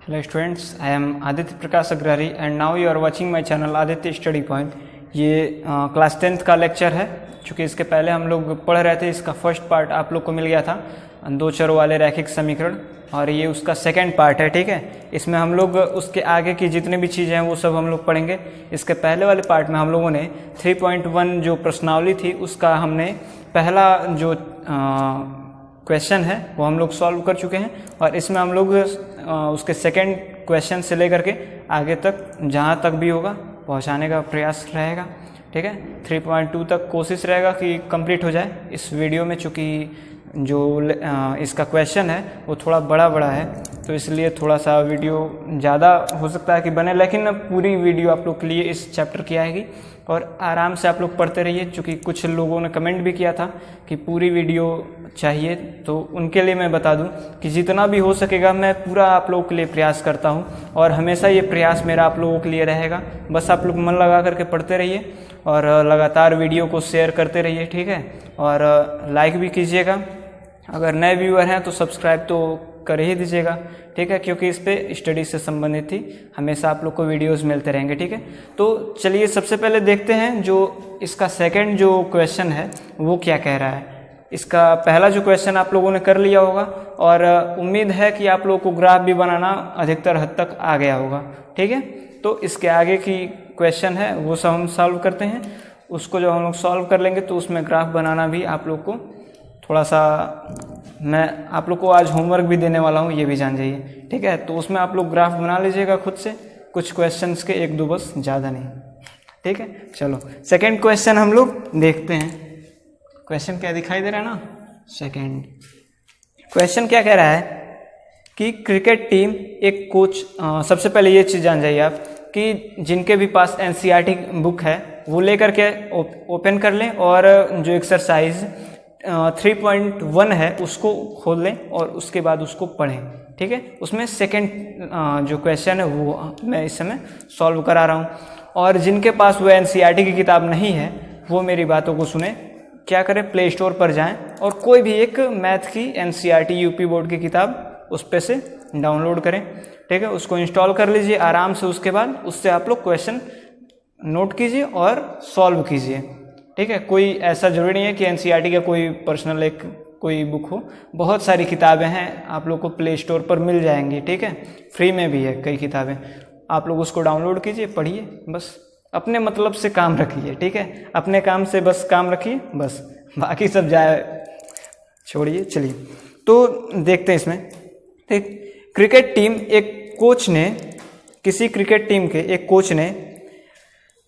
Hello students, I am Aditya Prakash Agrari and now you are watching my channel Aditya Study Point। ये class 10th का lecture है। चूँकि इसके पहले हम लोग पढ़ रहे थे, इसका फर्स्ट पार्ट आप लोग को मिल गया था, दो चरों वाले रैखिक समीकरण, और ये उसका सेकंड पार्ट है। ठीक है, इसमें हम लोग उसके आगे की जितनी भी चीज़ें हैं वो सब हम लोग पढ़ेंगे। इसके पहले वाले पार्ट में हम लोगों ने 3.1 जो प्रश्नावली थी उसका हमने पहला जो क्वेश्चन है वो हम लोग सॉल्व कर चुके हैं, और इसमें हम लोग उसके सेकंड क्वेश्चन से लेकर के आगे तक जहाँ तक भी होगा पहुँचाने का प्रयास रहेगा। ठीक है, 3.2 तक कोशिश रहेगा कि कंप्लीट हो जाए इस वीडियो में। चूँकि जो इसका क्वेश्चन है वो थोड़ा बड़ा है, तो इसलिए थोड़ा सा वीडियो ज़्यादा हो सकता है कि बने, लेकिन पूरी वीडियो आप लोग के लिए इस चैप्टर की आएगी और आराम से आप लोग पढ़ते रहिए। चूँकि कुछ लोगों ने कमेंट भी किया था कि पूरी वीडियो चाहिए, तो उनके लिए मैं बता दूं कि जितना भी हो सकेगा मैं पूरा आप लोगों के लिए प्रयास करता हूं, और हमेशा ये प्रयास मेरा आप लोगों के लिए रहेगा। बस आप लोग मन लगा करके पढ़ते रहिए और लगातार वीडियो को शेयर करते रहिए। ठीक है, और लाइक भी कीजिएगा। अगर नए व्यूअर हैं तो सब्सक्राइब तो कर ही दीजिएगा। ठीक है, क्योंकि इस पे स्टडी से संबंधित ही हमेशा आप लोग को वीडियोस मिलते रहेंगे। ठीक है, तो चलिए सबसे पहले देखते हैं जो इसका सेकंड जो क्वेश्चन है वो क्या कह रहा है। इसका पहला जो क्वेश्चन आप लोगों ने कर लिया होगा, और उम्मीद है कि आप लोगों को ग्राफ भी बनाना अधिकतर हद तक आ गया होगा। ठीक है, तो इसके आगे की क्वेश्चन है वो सब हम सॉल्व करते हैं। उसको जब हम लोग सॉल्व कर लेंगे तो उसमें ग्राफ बनाना भी आप लोग को थोड़ा सा, मैं आप लोग को आज होमवर्क भी देने वाला हूँ, ये भी जान जाइए। ठीक है, तो उसमें आप लोग ग्राफ बना लीजिएगा खुद से, कुछ क्वेश्चंस के एक दो बस, ज़्यादा नहीं। ठीक है, चलो सेकंड क्वेश्चन हम लोग देखते हैं। क्वेश्चन क्या दिखाई दे रहा है ना, सेकंड क्वेश्चन क्या कह रहा है कि क्रिकेट टीम एक कोच, सबसे पहले ये चीज़ जान जाइए आप कि जिनके भी पास एनसीईआरटी बुक है वो लेकर के ओपन कर लें, और जो एक्सरसाइज 3.1 है उसको खोल लें और उसके बाद उसको पढ़ें। ठीक है, उसमें सेकंड जो क्वेश्चन है वो मैं इस समय सॉल्व करा रहा हूँ। और जिनके पास वो एनसीईआरटी की किताब नहीं है वो मेरी बातों को सुने, क्या करें, प्ले स्टोर पर जाएं और कोई भी एक मैथ की एनसीईआरटी यूपी बोर्ड की किताब उस पे से डाउनलोड करें। ठीक है, उसको इंस्टॉल कर लीजिए आराम से। उसके बाद उससे आप लोग क्वेश्चन नोट कीजिए और सॉल्व कीजिए। ठीक है, कोई ऐसा जरूरी नहीं है कि एनसीईआरटी का कोई पर्सनल एक कोई बुक हो, बहुत सारी किताबें हैं, आप लोग को प्ले स्टोर पर मिल जाएंगी। ठीक है, फ्री में भी है कई किताबें, आप लोग उसको डाउनलोड कीजिए, पढ़िए, बस अपने मतलब से काम रखिए। ठीक है, अपने काम से बस काम रखिए, बस बाकी सब जाए छोड़िए। चलिए तो देखते हैं इसमें। ठीक, क्रिकेट टीम एक कोच ने, किसी क्रिकेट टीम के एक कोच ने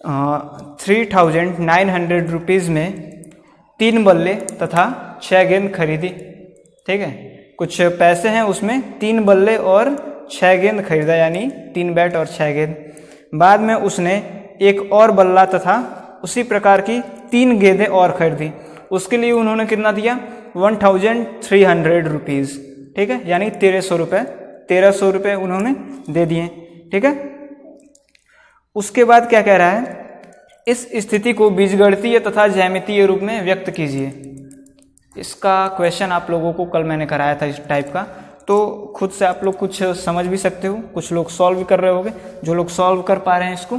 3,900 रुपीज़ में 3 बल्ले तथा 6 गेंद खरीदी। ठीक है, कुछ पैसे हैं उसमें, 3 बल्ले और 6 गेंद खरीदा, यानी 3 बैट और 6 गेंद। बाद में उसने एक और बल्ला तथा उसी प्रकार की 3 गेंदें और खरीदी। उसके लिए उन्होंने कितना दिया, 1,300 रुपीज़। ठीक है, यानी 1300 रुपये उन्होंने दे दिए। ठीक है, उसके बाद क्या कह रहा है, इस स्थिति को बीजगणितीय तथा ज्यामितीय रूप में व्यक्त कीजिए। इसका क्वेश्चन आप लोगों को कल मैंने कराया था इस टाइप का, तो खुद से आप लोग कुछ समझ भी सकते हो, कुछ लोग सॉल्व भी कर रहे होंगे। जो लोग सॉल्व कर पा रहे हैं इसको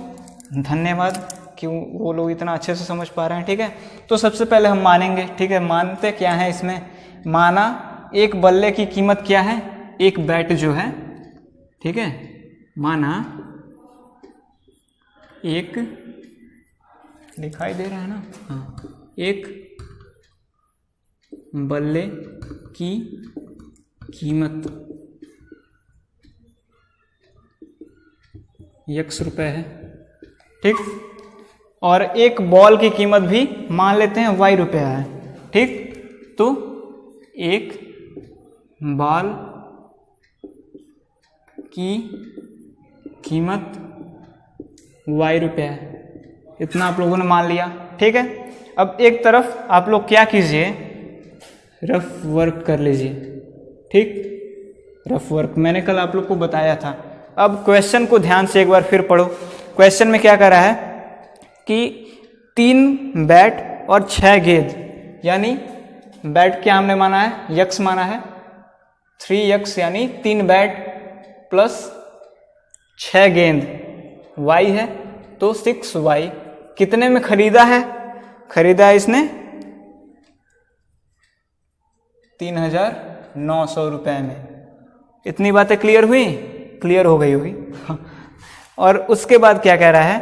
धन्यवाद, कि वो लोग इतना अच्छे से समझ पा रहे हैं। ठीक है, तो सबसे पहले हम मानेंगे। ठीक है, मानते क्या है इसमें, माना एक बल्ले की कीमत क्या है, एक बैट जो है। ठीक है, माना एक, दिखाई दे रहा है ना, हाँ, एक बल्ले की कीमत x रुपए है। ठीक, और एक बॉल की कीमत भी मान लेते हैं y रुपया है। ठीक, तो एक बॉल की कीमत y रुपया है, इतना आप लोगों ने मान लिया। ठीक है, अब एक तरफ आप लोग क्या कीजिए, रफ वर्क कर लीजिए। ठीक, रफ वर्क मैंने कल आप लोग को बताया था। अब क्वेश्चन को ध्यान से एक बार फिर पढ़ो। क्वेश्चन में क्या कर रहा है कि 3 बैट और 6 गेंद, यानी बैट क्या हमने माना है, यक्स माना है, 3x यानी 3 बैट प्लस 6 गेंद y है तो 6y कितने में खरीदा है? खरीदा है इसने 3,900 रुपए में। इतनी बातें क्लियर हुई? क्लियर हो गई होगी। और उसके बाद क्या कह रहा है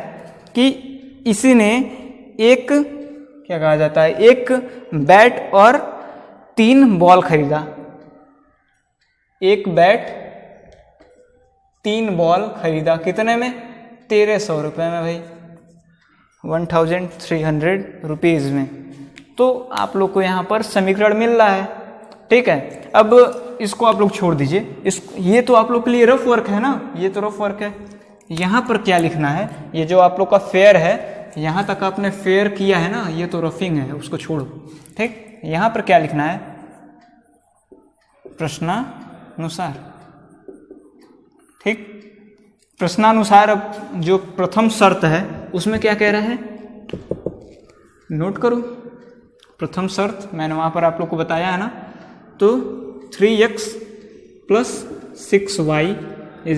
कि इसी ने एक, क्या कहा जाता है, एक बैट और 3 बॉल खरीदा। एक बैट 3 बॉल खरीदा कितने में? 1,300 रुपये में भाई, 1,300 रुपीज़ में। तो आप लोग को यहाँ पर समीकरण मिल रहा है, ठीक है। अब इसको आप लोग छोड़ दीजिए, ये तो आप लोग के लिए रफ वर्क है ना, ये तो रफ वर्क है। यहाँ पर क्या लिखना है, ये जो आप लोग का फेयर है, यहाँ तक आपने फेयर किया है ना, ये तो रफिंग है, उसको छोड़ो, ठीक। यहाँ पर क्या लिखना है? प्रश्नानुसार, ठीक। प्रश्नानुसार अब जो प्रथम शर्त है उसमें क्या कह रहा है, नोट करो। प्रथम शर्त मैंने वहाँ पर आप लोग को बताया है ना, तो 3x + 6y =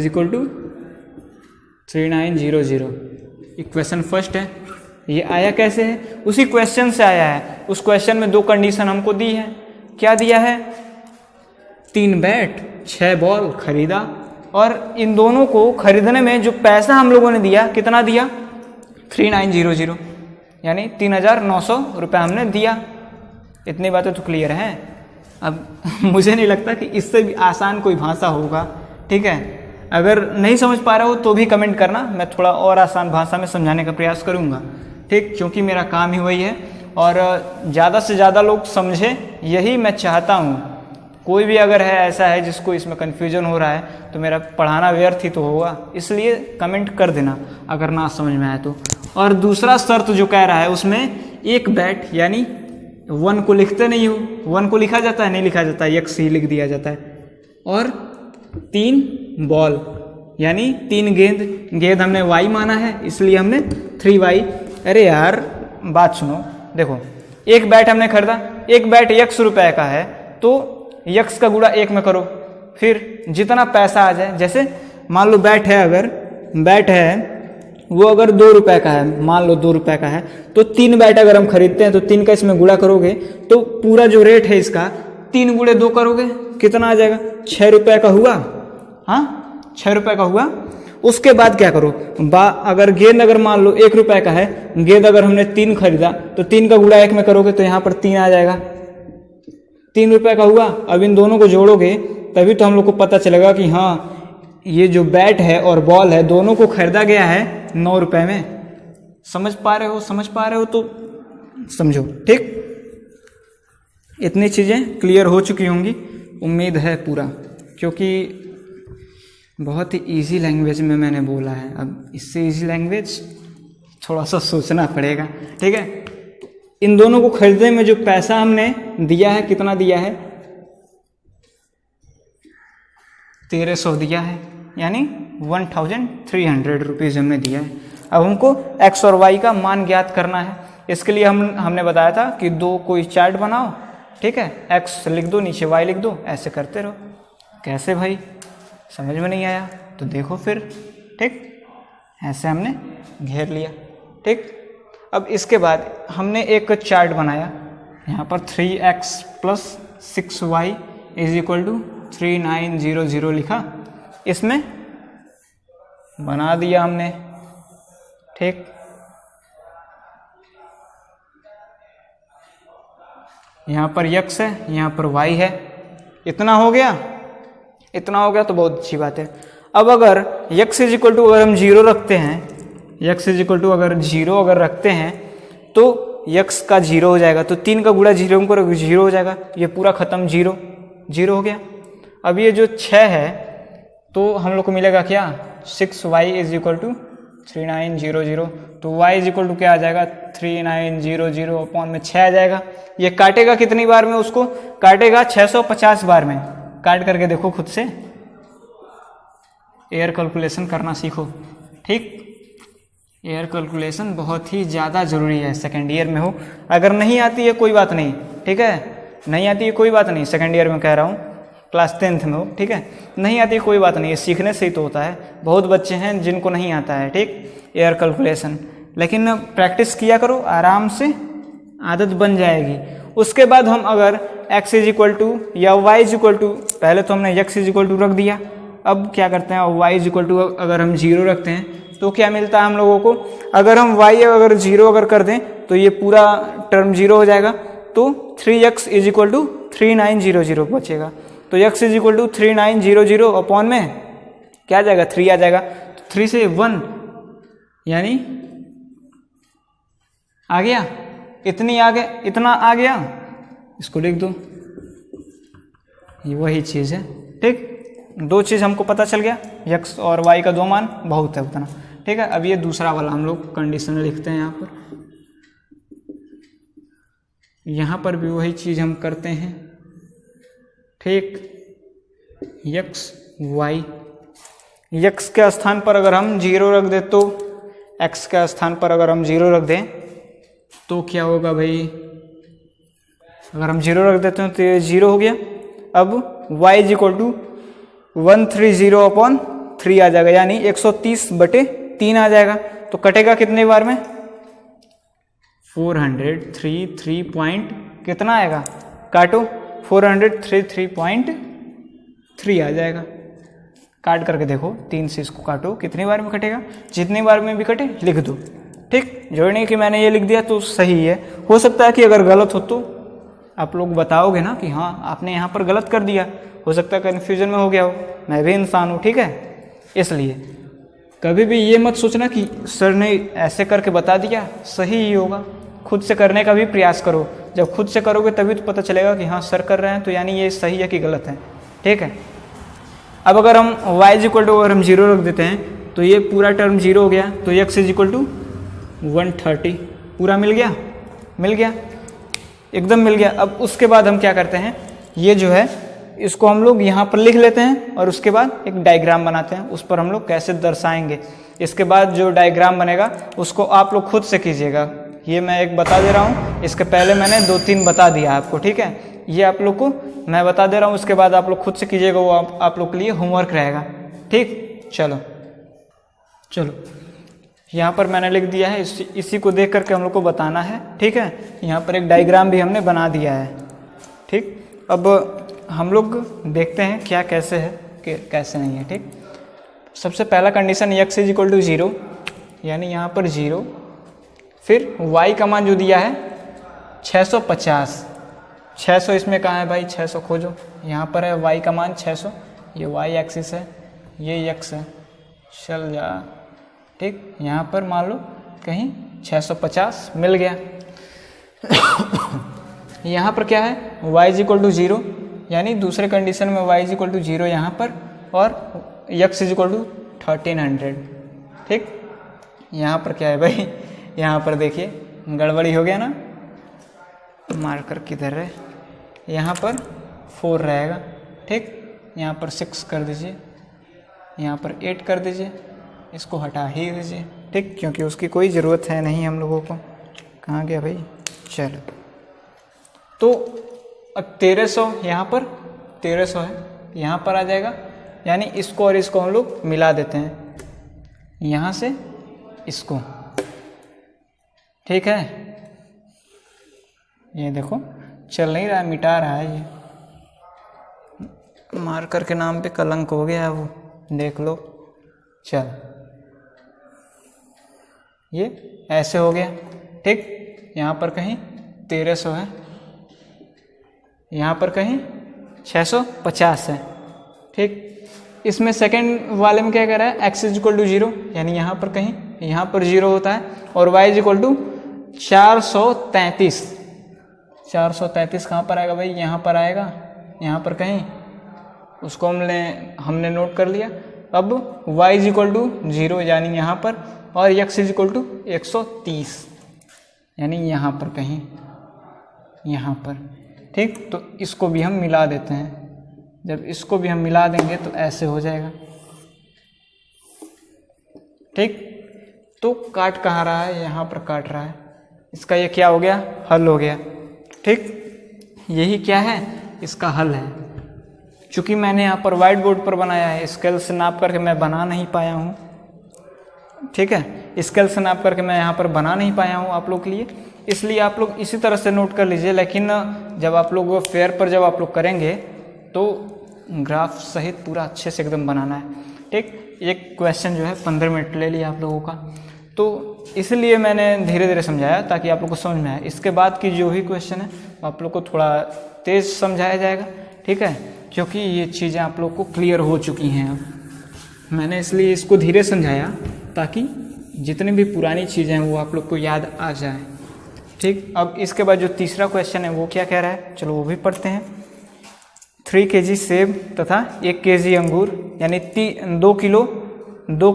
3900। इक्वेशन फर्स्ट है। ये आया कैसे है? उसी क्वेश्चन से आया है। उस क्वेश्चन में 2 कंडीशन हमको दी है। क्या दिया है? 3 बैट 6 बॉल खरीदा, और इन दोनों को खरीदने में जो पैसा हम लोगों ने दिया, कितना दिया? 3900, यानी 3,900 रुपये हमने दिया। इतनी बातें तो क्लियर हैं। अब मुझे नहीं लगता कि इससे भी आसान कोई भाषा होगा, ठीक है। अगर नहीं समझ पा रहा हो तो भी कमेंट करना, मैं थोड़ा और आसान भाषा में समझाने का प्रयास करूँगा, ठीक, क्योंकि मेरा काम ही वही है। और ज़्यादा से ज़्यादा लोग समझे, यही मैं चाहता हूँ। कोई भी अगर है ऐसा है जिसको इसमें कन्फ्यूजन हो रहा है तो मेरा पढ़ाना व्यर्थ ही तो होगा, इसलिए कमेंट कर देना अगर ना समझ में आए तो। और दूसरा शर्त जो कह रहा है उसमें एक बैट, यानी 1 को लिखते नहीं हो, 1 को लिखा जाता है, नहीं लिखा जाता है, x ही लिख दिया जाता है। और 3 बॉल, यानी 3 गेंद, गेंद हमने y माना है इसलिए हमने 3y। अरे यार बात सुनो, देखो एक बैट हमने खरीदा, एक बैट x रुपए का है तो x का गुणा 1 में करो, फिर जितना पैसा आ जाए। जैसे मान लो बैट है, अगर बैट है वो अगर 2 रुपए का है, मान लो 2 रुपए का है, तो 3 बैट अगर हम खरीदते हैं तो 3 का इसमें गुणा करोगे तो पूरा जो रेट है इसका 3 गुणे 2 करोगे, कितना आ जाएगा? 6 रुपए का हुआ। हाँ, 6 रुपए का हुआ। उसके बाद क्या करो, अगर गेंद अगर मान लो 1 रुपए का है, गेंद अगर हमने 3 खरीदा तो 3 का गुणा 1 में करोगे तो यहाँ पर 3 आ जाएगा, 3 रुपए का हुआ। अब इन दोनों को जोड़ोगे तभी तो हम लोग को पता चलेगा कि हाँ ये जो बैट है और बॉल है दोनों को खरीदा गया है 9 रुपए में। समझ पा रहे हो? समझ पा रहे हो तो समझो, ठीक। इतनी चीज़ें क्लियर हो चुकी होंगी उम्मीद है पूरा, क्योंकि बहुत ही इजी लैंग्वेज में मैंने बोला है। अब इससे इजी लैंग्वेज थोड़ा सा सोचना पड़ेगा, ठीक है। इन दोनों को खरीदने में जो पैसा हमने दिया है, कितना दिया है? 1,300 दिया है, यानी 1,300 रुपीज़ हमने दिया है। अब हमको x और y का मान ज्ञात करना है। इसके लिए हमने बताया था कि 2 कोई चार्ट बनाओ, ठीक है, x लिख दो, नीचे y लिख दो, ऐसे करते रहो। कैसे भाई? समझ में नहीं आया तो देखो फिर, ठीक। ऐसे हमने घेर लिया, ठीक। अब इसके बाद हमने एक चार्ट बनाया, यहाँ पर 3x + 6y = 3900 लिखा, इसमें बना दिया हमने, ठीक। यहाँ पर x है, यहाँ पर y है। इतना हो गया, इतना हो गया तो बहुत अच्छी बात है। अब अगर x = अगर हम 0 रखते हैं, x = अगर 0 अगर रखते हैं तो x का 0 हो जाएगा, तो 3 का गुणा 0 को 0 हो जाएगा, ये पूरा खत्म, 0 0 हो गया। अब ये जो 6 है तो हम लोग को मिलेगा क्या? 6y = 3900, तो y = क्या आ जाएगा? 3900 अपॉन में 6 आ जाएगा। ये काटेगा कितनी बार में? उसको काटेगा 650 बार में। काट करके देखो खुद से, एयर कैलकुलेशन करना सीखो, ठीक। एयर कैलकुलेशन बहुत ही ज़्यादा ज़रूरी है, सेकेंड ईयर में हो। अगर नहीं आती है कोई बात नहीं, ठीक है, नहीं आती है कोई बात नहीं, सेकेंड ईयर में कह रहा हूँ, क्लास 10th में हो, ठीक है। नहीं आती कोई बात नहीं है, सीखने से ही तो होता है। बहुत बच्चे हैं जिनको नहीं आता है, ठीक, एयर कैलकुलेशन, लेकिन प्रैक्टिस किया करो, आराम से आदत बन जाएगी। उसके बाद हम अगर x इज इक्वल टू या y इज इक्वल टू, पहले तो हमने x इज इक्वल टू रख दिया, अब क्या करते हैं y इज इक्वल टू अगर हम 0 रखते हैं तो क्या मिलता है हम लोगों को, अगर हम y अगर 0 अगर कर दें तो ये पूरा टर्म 0 हो जाएगा, तो 3x इज इक्वल टू 3900 बचेगा। तो x is equal to 3900 upon में क्या आ जाएगा, 3 आ जाएगा। तो 3 से 1 यानी आ गया, इतनी आ गया, इतना आ गया, इसको लिख दो, ये वही चीज़ है, ठीक। 2 चीज़ हमको पता चल गया, x और y का 2 मान बहुत है उतना, ठीक है। अब ये दूसरा वाला हम लोग कंडीशन लिखते हैं यहाँ पर, यहाँ पर भी वही चीज़ हम करते हैं, ठीक। x y, x के स्थान पर अगर हम 0 रख दें तो x के स्थान पर अगर हम 0 रख दें तो क्या होगा भाई, अगर हम 0 रख देते हैं तो ये 0 हो गया। अब y is equal to 130 upon 3 आ जाएगा, यानी 130/3 आ जाएगा। तो कटेगा कितने बार में, 433 पॉइंट कितना आएगा, काटो, 433.3 आ जाएगा। काट करके देखो, 3 से इसको काटो, कितनी बार में कटेगा, जितनी बार में भी कटे लिख दो, ठीक। जोड़ने की मैंने ये लिख दिया तो सही है। हो सकता है कि अगर गलत हो तो आप लोग बताओगे ना कि हाँ आपने यहाँ पर गलत कर दिया, हो सकता है कन्फ्यूजन में हो गया हो, मैं भी इंसान हूँ, ठीक है। इसलिए कभी भी ये मत सोचना कि सर ने ऐसे करके बता दिया सही ही होगा, खुद से करने का भी प्रयास करो। जब खुद से करोगे तभी तो पता चलेगा कि हाँ सर कर रहे हैं तो यानी ये सही है कि गलत है, ठीक है। अब अगर हम y इज इक्वल टू अगर हम 0 रख देते हैं तो ये पूरा टर्म 0 हो गया, तो x इज इक्वल टू 130 पूरा मिल गया, मिल गया, एकदम मिल गया। अब उसके बाद हम क्या करते हैं, ये जो है इसको हम लोग यहाँ पर लिख लेते हैं और उसके बाद एक डायग्राम बनाते हैं, उस पर हम लोग कैसे दर्शाएंगे। इसके बाद जो डायग्राम बनेगा उसको आप लोग खुद से कीजिएगा, ये मैं एक बता दे रहा हूँ, इसके पहले मैंने 2-3 बता दिया आपको, ठीक है। ये आप लोग को मैं बता दे रहा हूँ, उसके बाद आप लोग खुद से कीजिएगा, वो आप लोग के लिए होमवर्क रहेगा, ठीक। चलो चलो यहाँ पर मैंने लिख दिया है, इसी को देख करके हम लोग को बताना है, ठीक है। यहाँ पर एक डायग्राम भी हमने बना दिया है, ठीक। अब हम लोग देखते हैं क्या कैसे है कि कैसे नहीं है, ठीक। सबसे पहला condition x is equal to 0, यानी यहाँ पर 0, फिर y का मान जो दिया है 650, 600 इसमें कहाँ है भाई, 600 खोजो, यहाँ पर है y का मान 600, ये y एक्सिस है, ये x है, चल जा, ठीक। यहाँ पर मान लो कहीं 650 मिल गया। यहाँ पर क्या है, y इज इक्वल टू 0, यानी दूसरे कंडीशन में y इज इक्वल टू 0 यहाँ पर, और x इज इक्वल टू 1300, ठीक। यहाँ पर क्या है भाई, यहाँ पर देखिए गड़बड़ी हो गया ना, मार्कर किधर है, यहाँ पर 4 रहेगा, ठीक। यहाँ पर 6 कर दीजिए, यहाँ पर 8 कर दीजिए, इसको हटा ही दीजिए, ठीक, क्योंकि उसकी कोई ज़रूरत है नहीं हम लोगों को। कहाँ गया भाई, चलो। तो अब 1300 यहाँ पर 1300 है, यहाँ पर आ जाएगा, यानी इसको और इसको हम लोग मिला देते हैं, यहाँ से इसको, ठीक है। ये देखो चल नहीं रहा है, मिटा रहा है, ये मार्कर के नाम पे कलंक हो गया है वो, देख लो। चल ये ऐसे हो गया, ठीक। यहाँ पर कहीं 1300 है, यहाँ पर कहीं 650 है, ठीक। इसमें सेकंड वाले में क्या कह रहा है, x इज इक्वल टू 0, यानी यहाँ पर कहीं, यहाँ पर 0 होता है, और y इज इक्वल टू 433, 433 कहाँ पर आएगा भाई, यहाँ पर आएगा, यहाँ पर कहीं, उसको हमने नोट कर लिया। अब y इज इक्वल टू 0 यानी यहाँ पर, और x इज इक्वल टू 130 यानी यहाँ पर कहीं, यहाँ पर, ठीक। तो इसको भी हम मिला देते हैं, जब इसको भी हम मिला देंगे तो ऐसे हो जाएगा, ठीक। तो काट कहाँ रहा है, यहाँ पर काट रहा है, इसका ये क्या हो गया, हल हो गया, ठीक। यही क्या है, इसका हल है, चूँकि मैंने यहाँ पर वाइट बोर्ड पर बनाया है, स्केल से नाप करके मैं बना नहीं पाया हूँ, ठीक है, स्केल से नाप करके मैं यहाँ पर बना नहीं पाया हूँ आप लोग के लिए, इसलिए आप लोग इसी तरह से नोट कर लीजिए। लेकिन जब आप लोग फेयर पर जब आप लोग करेंगे तो ग्राफ सहित पूरा अच्छे से एकदम बनाना है, ठीक। एक क्वेश्चन जो है 15 मिनट ले लिया आप लोगों का, तो इसलिए मैंने धीरे धीरे समझाया ताकि आप लोग को समझ में आए। इसके बाद की जो भी क्वेश्चन है आप लोग को थोड़ा तेज़ समझाया जाएगा, ठीक है, क्योंकि ये चीज़ें आप लोग को क्लियर हो चुकी हैं। अब मैंने इसलिए इसको धीरे समझाया ताकि जितनी भी पुरानी चीज़ें हैं वो आप लोग को याद आ जाए, ठीक। अब इसके बाद जो तीसरा क्वेश्चन है वो क्या कह रहा है, चलो वो भी पढ़ते हैं। 3 kg सेब तथा 1 kg अंगूर, यानी 2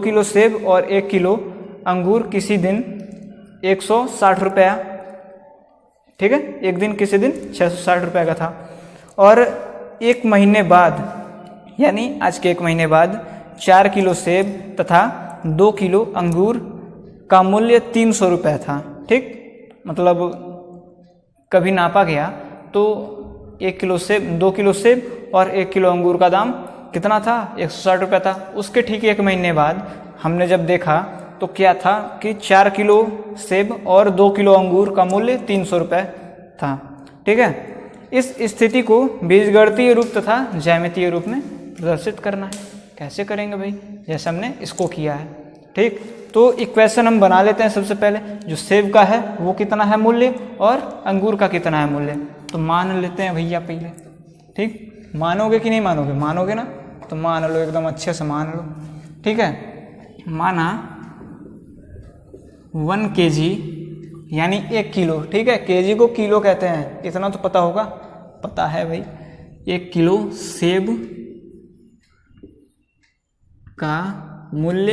किलो सेब और 1 किलो अंगूर किसी दिन 160 रुपया, ठीक है, एक दिन किसी दिन 660 रुपये का था, और 1 महीने बाद यानी आज के 1 महीने बाद 4 किलो सेब तथा 2 किलो अंगूर का मूल्य 300 रुपये था, ठीक। मतलब कभी नापा गया तो 1 किलो सेब, 2 किलो सेब और 1 किलो अंगूर का दाम कितना था, 160 रुपये था। उसके ठीक 1 महीने बाद हमने जब देखा तो क्या था कि 4 किलो सेब और 2 किलो अंगूर का मूल्य 300 रुपये था, ठीक है। इस स्थिति को बीजगणितीय रूप तथा ज्यामितीय रूप में प्रदर्शित करना है। कैसे करेंगे भाई, जैसे हमने इसको किया है, ठीक। तो इक्वेशन हम बना लेते हैं। सबसे पहले जो सेब का है वो कितना है मूल्य और अंगूर का कितना है मूल्य, तो मान लेते हैं भैया पहले, ठीक। मानोगे कि नहीं मानोगे, मानोगे ना, तो मान लो, एकदम अच्छे से मान लो, ठीक है। माना 1 kg यानी 1 किलो, ठीक है, केजी को किलो कहते हैं, इतना तो पता होगा, पता है भाई। 1 किलो सेब का मूल्य,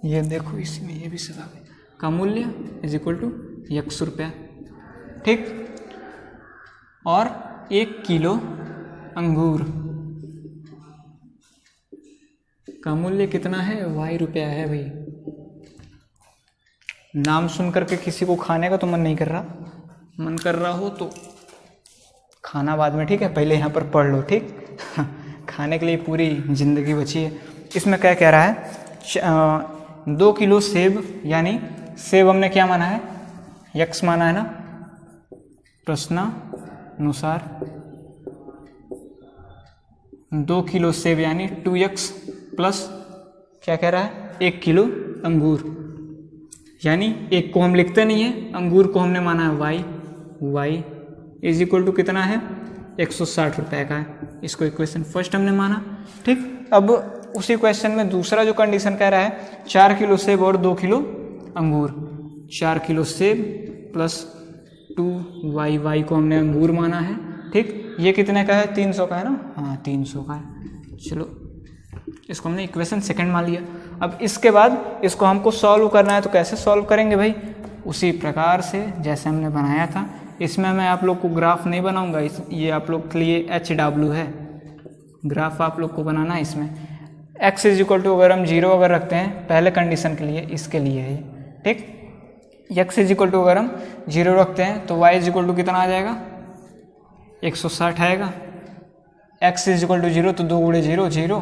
ये देखो इसमें ये भी सवाल है, का मूल्य इज इक्वल टू 100 रुपया, ठीक। और 1 किलो अंगूर का मूल्य कितना है, y रुपया है भाई। नाम सुन करके किसी को खाने का तो मन नहीं कर रहा, मन कर रहा हो तो खाना बाद में, ठीक है, पहले यहाँ पर पढ़ लो, ठीक। खाने के लिए पूरी ज़िंदगी बची है। इसमें क्या कह रहा है, 2 किलो सेब, यानी सेब हमने क्या माना है, x माना है ना, प्रश्नानुसार 2 किलो सेब यानी 2x प्लस क्या कह रहा है, 1 किलो अंगूर, यानी एक को हम लिखते नहीं है, अंगूर को हमने माना है y इज इक्वल टू कितना है, 160 रुपये का है। इसको इक्वेशन फर्स्ट हमने माना, ठीक। अब उसी क्वेश्चन में दूसरा जो कंडीशन कह रहा है, 4 किलो सेब और 2 किलो अंगूर, 4 किलो सेब प्लस 2y को हमने अंगूर माना है, ठीक। ये कितने का है, 300 का है ना, हाँ 300 का है। चलो इसको हमने इक्वेशन सेकंड मान लिया। अब इसके बाद इसको हमको सॉल्व करना है, तो कैसे सॉल्व करेंगे भाई, उसी प्रकार से जैसे हमने बनाया था। इसमें मैं आप लोग को ग्राफ नहीं बनाऊंगा, ये आप लोग के लिए HW है, ग्राफ आप लोग को बनाना है। इसमें x इज इक्वल टू अगर हम 0 अगर रखते हैं पहले कंडीशन के लिए, इसके लिए है, ठीक। x इज इक्वल टू अगर हम 0 रखते हैं तो y इज इक्वल टू कितना आ जाएगा, 160 आएगा। x इज इक्वल टू 0 तो 2 गुणे 0 0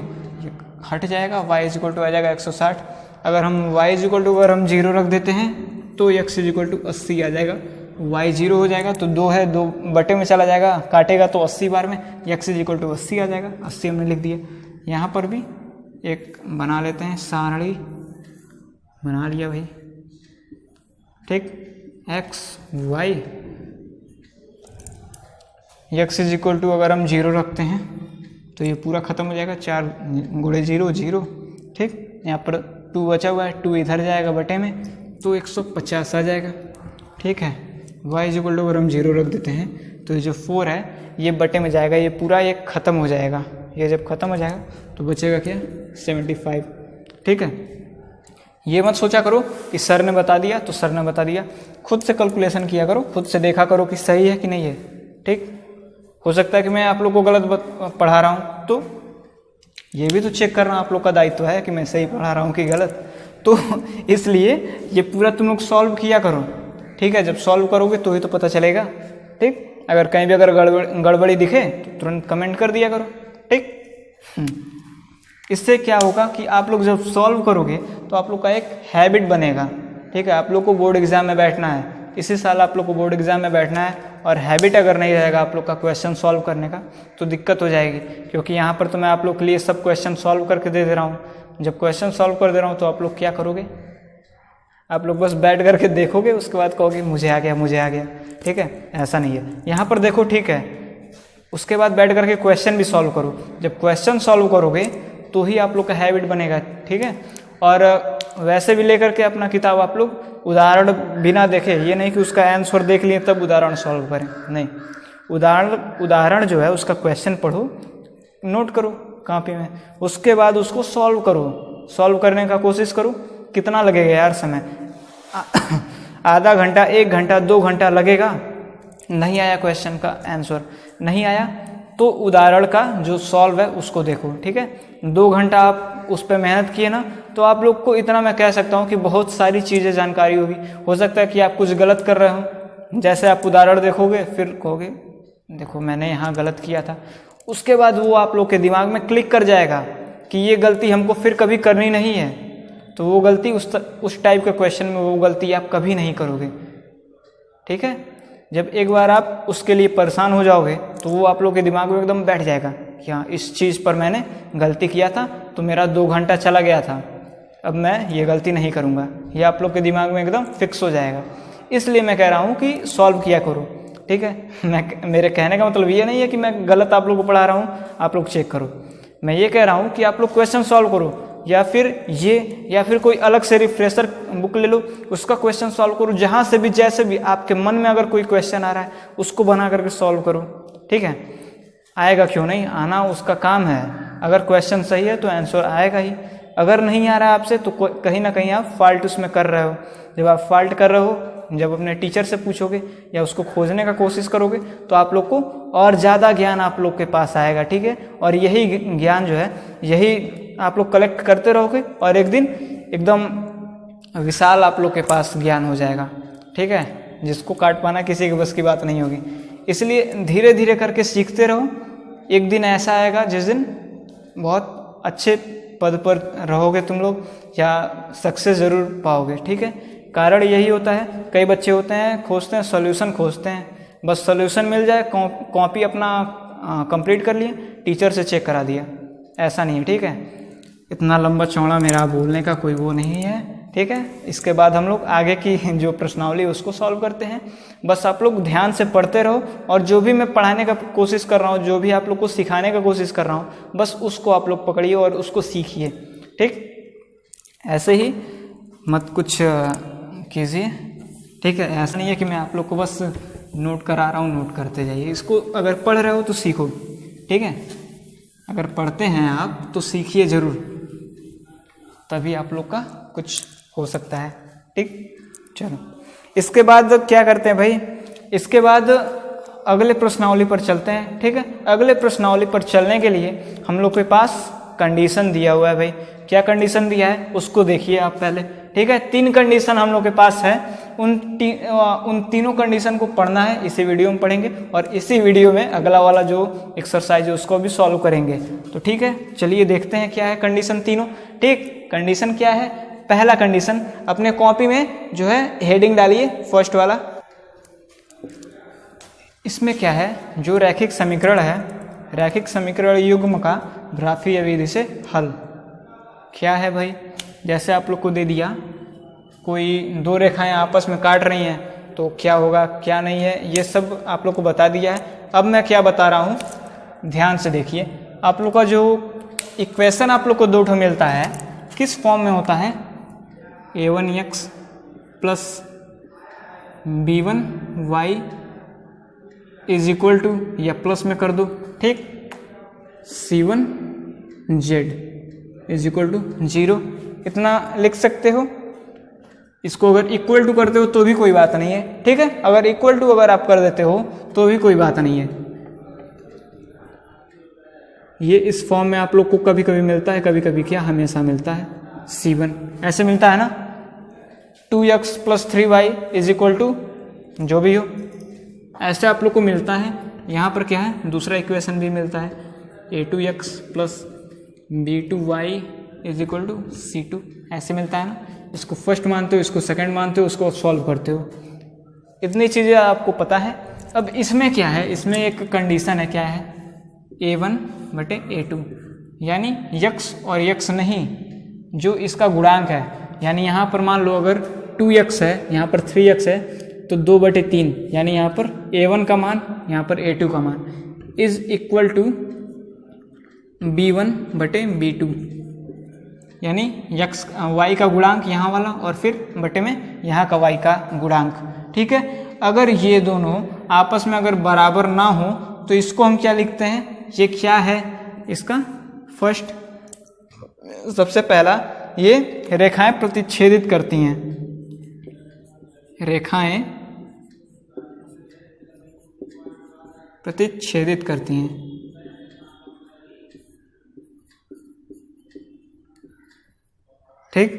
हट जाएगा, y इज इक्वल टू आ जाएगा 160। अगर हम y इज इक्वल टू अगर हम 0 रख देते हैं तो x इज इक्वल टू 80 आ जाएगा, y 0 हो जाएगा तो 2 है, 2 बटे में चला जाएगा, काटेगा तो 80 बार में, x इज इक्वल टू 80 आ जाएगा, 80 हमने लिख दिया। यहाँ पर भी एक बना लेते हैं, सारणी बना लिया भाई, ठीक। x y x is equal to अगर हम 0 रखते हैं तो ये पूरा ख़त्म हो जाएगा, 4 गुणे 0 0, ठीक। यहाँ पर 2 बचा हुआ है, 2 इधर जाएगा बटे में तो 150 आ जाएगा, ठीक है। y इज इक्वल टू अगर हम 0 रख देते हैं तो जो 4 है ये बटे में जाएगा, ये पूरा ये ख़त्म हो जाएगा। ये जब ख़त्म हो जाएगा तो बचेगा क्या, 75, ठीक है। ये मत सोचा करो कि सर ने बता दिया तो सर ने बता दिया, खुद से कैलकुलेशन किया करो, खुद से देखा करो कि सही है कि नहीं है, ठीक। हो सकता है कि मैं आप लोग को गलत पढ़ा रहा हूँ, तो ये भी तो चेक करना आप लोग का दायित्व है कि मैं सही पढ़ा रहा हूँ कि गलत। तो इसलिए ये पूरा तुम लोग सॉल्व किया करो, ठीक है। जब सॉल्व करोगे तो ही तो पता चलेगा, ठीक। अगर कहीं भी अगर गड़बड़ी दिखे तो तुरंत कमेंट कर दिया करो, ठीक। इससे क्या होगा कि आप लोग जब सॉल्व करोगे तो आप लोग का एक हैबिट बनेगा, ठीक है। आप लोग को बोर्ड एग्जाम में बैठना है, इसी साल आप लोग को बोर्ड एग्जाम में बैठना है, और हैबिट अगर नहीं रहेगा आप लोग का क्वेश्चन सॉल्व करने का तो दिक्कत हो जाएगी, क्योंकि यहाँ पर तो मैं आप लोग के लिए सब क्वेश्चन सॉल्व करके दे रहा हूँ। जब क्वेश्चन सॉल्व कर दे रहा हूँ तो आप लोग क्या करोगे, आप लोग बस बैठ करके देखोगे, उसके बाद कहोगे मुझे आ गया, मुझे आ गया, ठीक है। ऐसा नहीं है, यहाँ पर देखो, ठीक है। उसके बाद बैठ करके क्वेश्चन भी सॉल्व करो। जब क्वेश्चन सॉल्व करोगे तो ही आप लोग का हैबिट बनेगा, ठीक है। और वैसे भी लेकर के अपना किताब आप लोग उदाहरण बिना देखे, ये नहीं कि उसका आंसर देख लिए तब उदाहरण सॉल्व करें, नहीं। उदाहरण जो है उसका क्वेश्चन पढ़ो, नोट करो कॉपी में, उसके बाद उसको सॉल्व करो। सॉल्व करने का कोशिश करो। कितना लगेगा यार समय, आधा घंटा, 1 घंटा, 2 घंटा लगेगा। नहीं आया क्वेश्चन का आंसर, नहीं आया तो उदाहरण का जो सॉल्व है उसको देखो, ठीक है। 2 घंटा आप उस पर मेहनत किए ना, तो आप लोग को इतना मैं कह सकता हूँ कि बहुत सारी चीज़ें जानकारी होगी। हो सकता है कि आप कुछ गलत कर रहे हो, जैसे आप उदाहरण देखोगे फिर कहोगे देखो मैंने यहाँ गलत किया था, उसके बाद वो आप लोग के दिमाग में क्लिक कर जाएगा कि ये गलती हमको फिर कभी करनी नहीं है, तो वो गलती उस टाइप के क्वेश्चन में वो गलती आप कभी नहीं करोगे, ठीक है। जब एक बार आप उसके लिए परेशान हो जाओगे तो वो आप लोग के दिमाग में एकदम बैठ जाएगा कि हाँ इस चीज़ पर मैंने गलती किया था तो मेरा 2 घंटा चला गया था, अब मैं ये गलती नहीं करूँगा, ये आप लोग के दिमाग में एकदम फिक्स हो जाएगा। इसलिए मैं कह रहा हूँ कि सॉल्व किया करो, ठीक है। मेरे कहने का मतलब ये नहीं है कि मैं गलत आप लोग को पढ़ा रहा हूँ, आप लोग चेक करो। मैं ये कह रहा हूँ कि आप लोग क्वेश्चन सॉल्व करो, या फिर कोई अलग से रिफ्रेशर बुक ले लो, उसका क्वेश्चन सॉल्व करो। जहाँ से भी जैसे भी आपके मन में अगर कोई क्वेश्चन आ रहा है उसको बना करके सॉल्व करो, ठीक है। आएगा क्यों नहीं, आना उसका काम है। अगर क्वेश्चन सही है तो आंसर आएगा ही, अगर नहीं आ रहा है आपसे तो कहीं ना कहीं आप फॉल्ट उसमें कर रहे हो। जब आप फॉल्ट कर रहे हो, जब अपने टीचर से पूछोगे या उसको खोजने का कोशिश करोगे तो आप लोग को और ज़्यादा ज्ञान आप लोग के पास आएगा, ठीक है। और यही ज्ञान जो है, यही आप लोग कलेक्ट करते रहोगे और एक दिन एकदम विशाल आप लोग के पास ज्ञान हो जाएगा, ठीक है, जिसको काट पाना किसी के बस की बात नहीं होगी। इसलिए धीरे धीरे करके सीखते रहो, एक दिन ऐसा आएगा जिस दिन बहुत अच्छे पद पर रहोगे तुम लोग, या सक्सेस ज़रूर पाओगे, ठीक है। कारण यही होता है, कई बच्चे होते हैं खोजते हैं सॉल्यूशन खोजते हैं, बस सॉल्यूशन मिल जाए, कॉपी अपना कंप्लीट कर लिए, टीचर से चेक करा दिया, ऐसा नहीं है, ठीक है। इतना लंबा चौड़ा मेरा बोलने का कोई वो नहीं है, ठीक है। इसके बाद हम लोग आगे की जो प्रश्नावली है उसको सॉल्व करते हैं। बस आप लोग ध्यान से पढ़ते रहो, और जो भी मैं पढ़ाने का कोशिश कर रहा हूँ, जो भी आप लोग को सिखाने का कोशिश कर रहा हूँ, बस उसको आप लोग पकड़िए और उसको सीखिए, ठीक। ऐसे ही मत कुछ कीजिए, ठीक है। ऐसा नहीं है कि मैं आप लोग को बस नोट करा रहा हूँ, नोट करते जाइए। इसको अगर पढ़ रहे हो तो सीखो, ठीक है। अगर पढ़ते हैं आप तो सीखिए ज़रूर, तभी आप लोग का कुछ हो सकता है, ठीक। चलो इसके बाद क्या करते हैं भाई, इसके बाद अगले प्रश्नावली पर चलते हैं, ठीक है। अगले प्रश्नावली पर चलने के लिए हम लोग के पास कंडीशन दिया हुआ है भाई। क्या कंडीशन दिया है उसको देखिए आप पहले, ठीक है। 3 कंडीशन हम लोग के पास है, उन तीनों कंडीशन को पढ़ना है, इसी वीडियो में पढ़ेंगे, और इसी वीडियो में अगला वाला जो एक्सरसाइज है उसको भी सॉल्व करेंगे। तो ठीक है, चलिए देखते हैं क्या है कंडीशन तीनों, ठीक। कंडीशन क्या है, पहला कंडीशन अपने कॉपी में जो है हेडिंग डालिए, फर्स्ट वाला। इसमें क्या है, जो रैखिक समीकरण है, रैखिक समीकरण युग्म का ग्राफीय विधि से हल क्या है भाई। जैसे आप लोग को दे दिया, कोई 2 रेखाएं आपस में काट रही हैं तो क्या होगा क्या नहीं है, ये सब आप लोग को बता दिया है। अब मैं क्या बता रहा हूँ, ध्यान से देखिए। आप लोग का जो इक्वेशन आप लोग को 2 ठो मिलता है, किस फॉर्म में होता है, a1x plus b1y is equal to, या प्लस में कर दो, ठीक, c1z इज इक्वल टू 0, इतना लिख सकते हो। इसको अगर इक्वल टू करते हो तो भी कोई बात नहीं है, ठीक है। अगर इक्वल टू अगर आप कर देते हो तो भी कोई बात नहीं है। ये इस फॉर्म में आप लोग को कभी कभी मिलता है, कभी कभी क्या हमेशा मिलता है, c1 ऐसे मिलता है ना। 2x plus 3y is equal to जो भी हो, ऐसे आप लोग को मिलता है। यहाँ पर क्या है, दूसरा इक्वेशन भी मिलता है, a2x plus b2y is equal to c2, ऐसे मिलता है ना। इसको फर्स्ट मानते हो, इसको सेकंड मानते हो, उसको सॉल्व करते हो। इतनी चीज़ें आपको पता है। अब इसमें क्या है, इसमें एक कंडीशन है, क्या है, a1/a2, यानी x और x नहीं, जो इसका गुणांक है। यानी यहाँ पर मान लो अगर 2x है, यहाँ पर 3x है, तो 2/3, यानी यहाँ पर a1 का मान, यहाँ पर a2 का मान इज इक्वल टू b1/b2, यानी x y का गुणांक यहाँ वाला और फिर बटे में यहाँ का y का गुणांक। ठीक है, अगर ये दोनों आपस में अगर बराबर ना हो तो इसको हम क्या लिखते हैं, ये क्या है इसका फर्स्ट, सबसे पहला ये रेखाएं प्रतिच्छेदित करती हैं, रेखाएं प्रतिच्छेदित करती हैं। ठीक,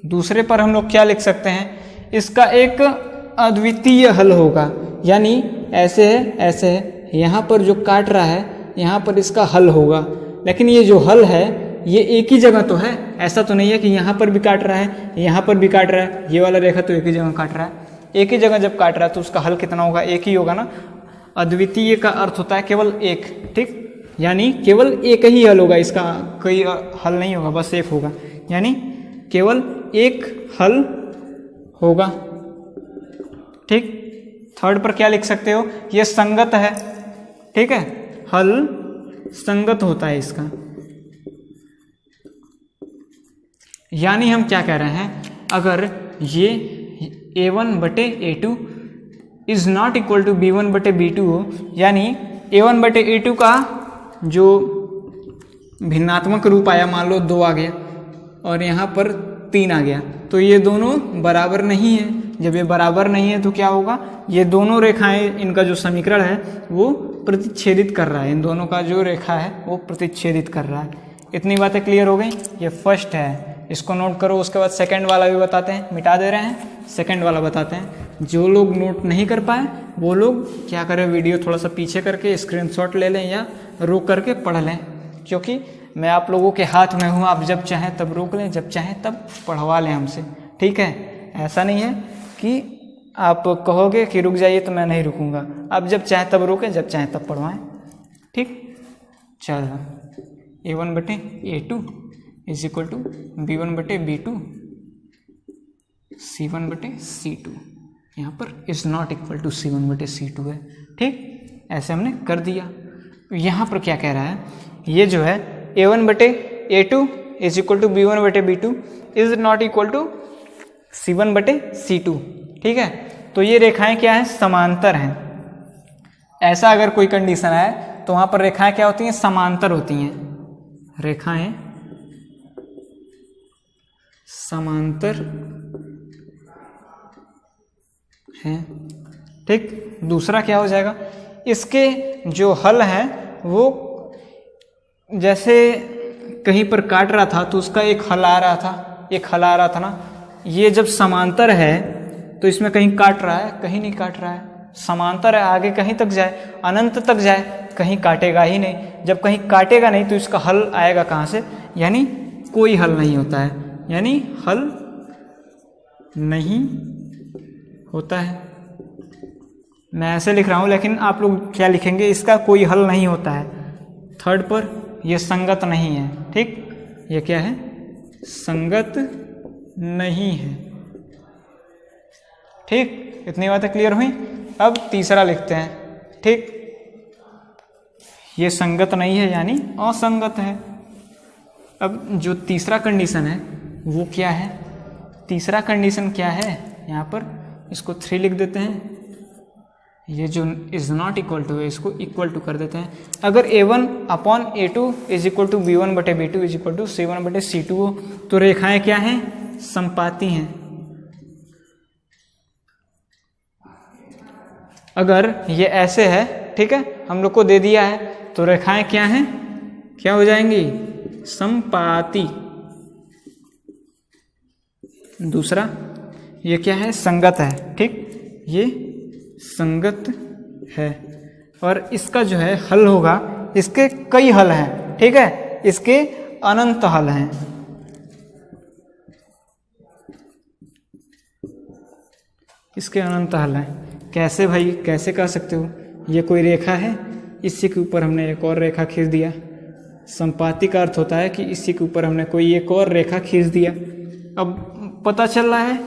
दूसरे पर हम लोग क्या लिख सकते हैं, इसका एक अद्वितीय हल होगा, यानी ऐसे है, ऐसे है, यहाँ पर जो काट रहा है यहाँ पर इसका हल होगा। लेकिन ये जो हल है ये एक ही जगह तो है, ऐसा तो नहीं है कि यहाँ पर भी काट रहा है, यहाँ पर भी काट रहा है। ये वाला रेखा तो एक ही जगह काट रहा है, एक ही जगह जब काट रहा है तो उसका हल कितना होगा, एक ही होगा ना। अद्वितीय का अर्थ होता है केवल एक, ठीक, यानी केवल एक ही हल होगा, इसका कोई हल नहीं होगा, बस एक होगा, यानी केवल एक हल होगा। ठीक, थर्ड पर क्या लिख सकते हो, ये संगत है। ठीक है, हल संगत होता है इसका, यानी हम क्या कह रहे हैं, अगर ये a1/a2 is not equal to b1/b2 हो, यानी a1/a2 का जो भिन्नात्मक रूप आया, मान लो 2 आ गया और यहाँ पर 3 आ गया, तो ये दोनों बराबर नहीं है। जब ये बराबर नहीं है तो क्या होगा, ये दोनों रेखाएं, इनका जो समीकरण है वो प्रतिच्छेदित कर रहा है, इन दोनों का जो रेखा है वो प्रतिच्छेदित कर रहा है। इतनी बातें क्लियर हो गई। ये फर्स्ट है, इसको नोट करो। उसके बाद सेकंड वाला भी बताते हैं, मिटा दे रहे हैं, सेकंड वाला बताते हैं। जो लोग नोट नहीं कर पाए वो लोग क्या करें, वीडियो थोड़ा सा पीछे करके स्क्रीनशॉट ले लें या रोक करके पढ़ लें, क्योंकि मैं आप लोगों के हाथ में हूँ। आप जब चाहें तब रोक लें, जब चाहें तब पढ़वा लें हमसे। ठीक है, ऐसा नहीं है कि आप कहोगे कि रुक जाइए तो मैं नहीं रुकूंगा। आप जब चाहें तब रोकें, जब चाहें तब पढ़वाएं। ठीक, चलो, a1/a2 is equal to b1/b2 c1/c2, यहाँ पर is not equal to c1/c2 है। ठीक, ऐसे हमने कर दिया। यहाँ पर क्या कह रहा है, ये जो है a1/a2 is equal to b1/b2 is not equal to c1/c2। ठीक है, तो ये रेखाएं क्या है, समांतर हैं। ऐसा अगर कोई कंडीशन है तो वहां पर रेखाएं क्या होती हैं, समांतर होती हैं। रेखाएं समांतर हैं। ठीक, दूसरा क्या हो जाएगा, इसके जो हल है वो जैसे कहीं पर काट रहा था तो उसका एक हल आ रहा था, एक हल आ रहा था ना। ये जब समांतर है तो इसमें कहीं काट रहा है, कहीं नहीं काट रहा है। समांतर है, आगे कहीं तक जाए, अनंत तक जाए, कहीं काटेगा ही नहीं। जब कहीं काटेगा नहीं तो इसका हल आएगा कहाँ से, यानी कोई हल नहीं होता है, यानी हल नहीं होता है। मैं ऐसे लिख रहा हूँ, लेकिन आप लोग क्या लिखेंगे, इसका कोई हल नहीं होता है। थर्ड पर यह संगत नहीं है। ठीक, ये क्या है, संगत नहीं है। ठीक, इतनी बातें क्लियर हुई। अब तीसरा लिखते हैं। ठीक, ये संगत नहीं है यानी असंगत है। अब जो तीसरा कंडीशन है वो क्या है, तीसरा कंडीशन क्या है, यहाँ पर इसको 3 लिख देते हैं। ये जो इज नॉट इक्वल टू है इसको इक्वल टू कर देते हैं। अगर a1/a2 is equal to b1/b2 is equal to c1/c2 हो तो रेखाएं क्या हैं, समपाती हैं। अगर ये ऐसे है, ठीक है, हम लोग को दे दिया है, तो रेखाएं क्या हैं, क्या हो जाएंगी, समपाती। दूसरा ये क्या है, संगत है। ठीक, ये संगत है, और इसका जो है हल होगा, इसके कई हल हैं, ठीक है, इसके अनंत हल हैं। इसके अनंत हल हैं। कैसे भाई, कैसे कह सकते हो? ये कोई रेखा है, इसी के ऊपर हमने एक और रेखा खींच दिया। संपाती का अर्थ होता है कि इसी के ऊपर हमने कोई एक और रेखा खींच दिया। अब पता चल रहा है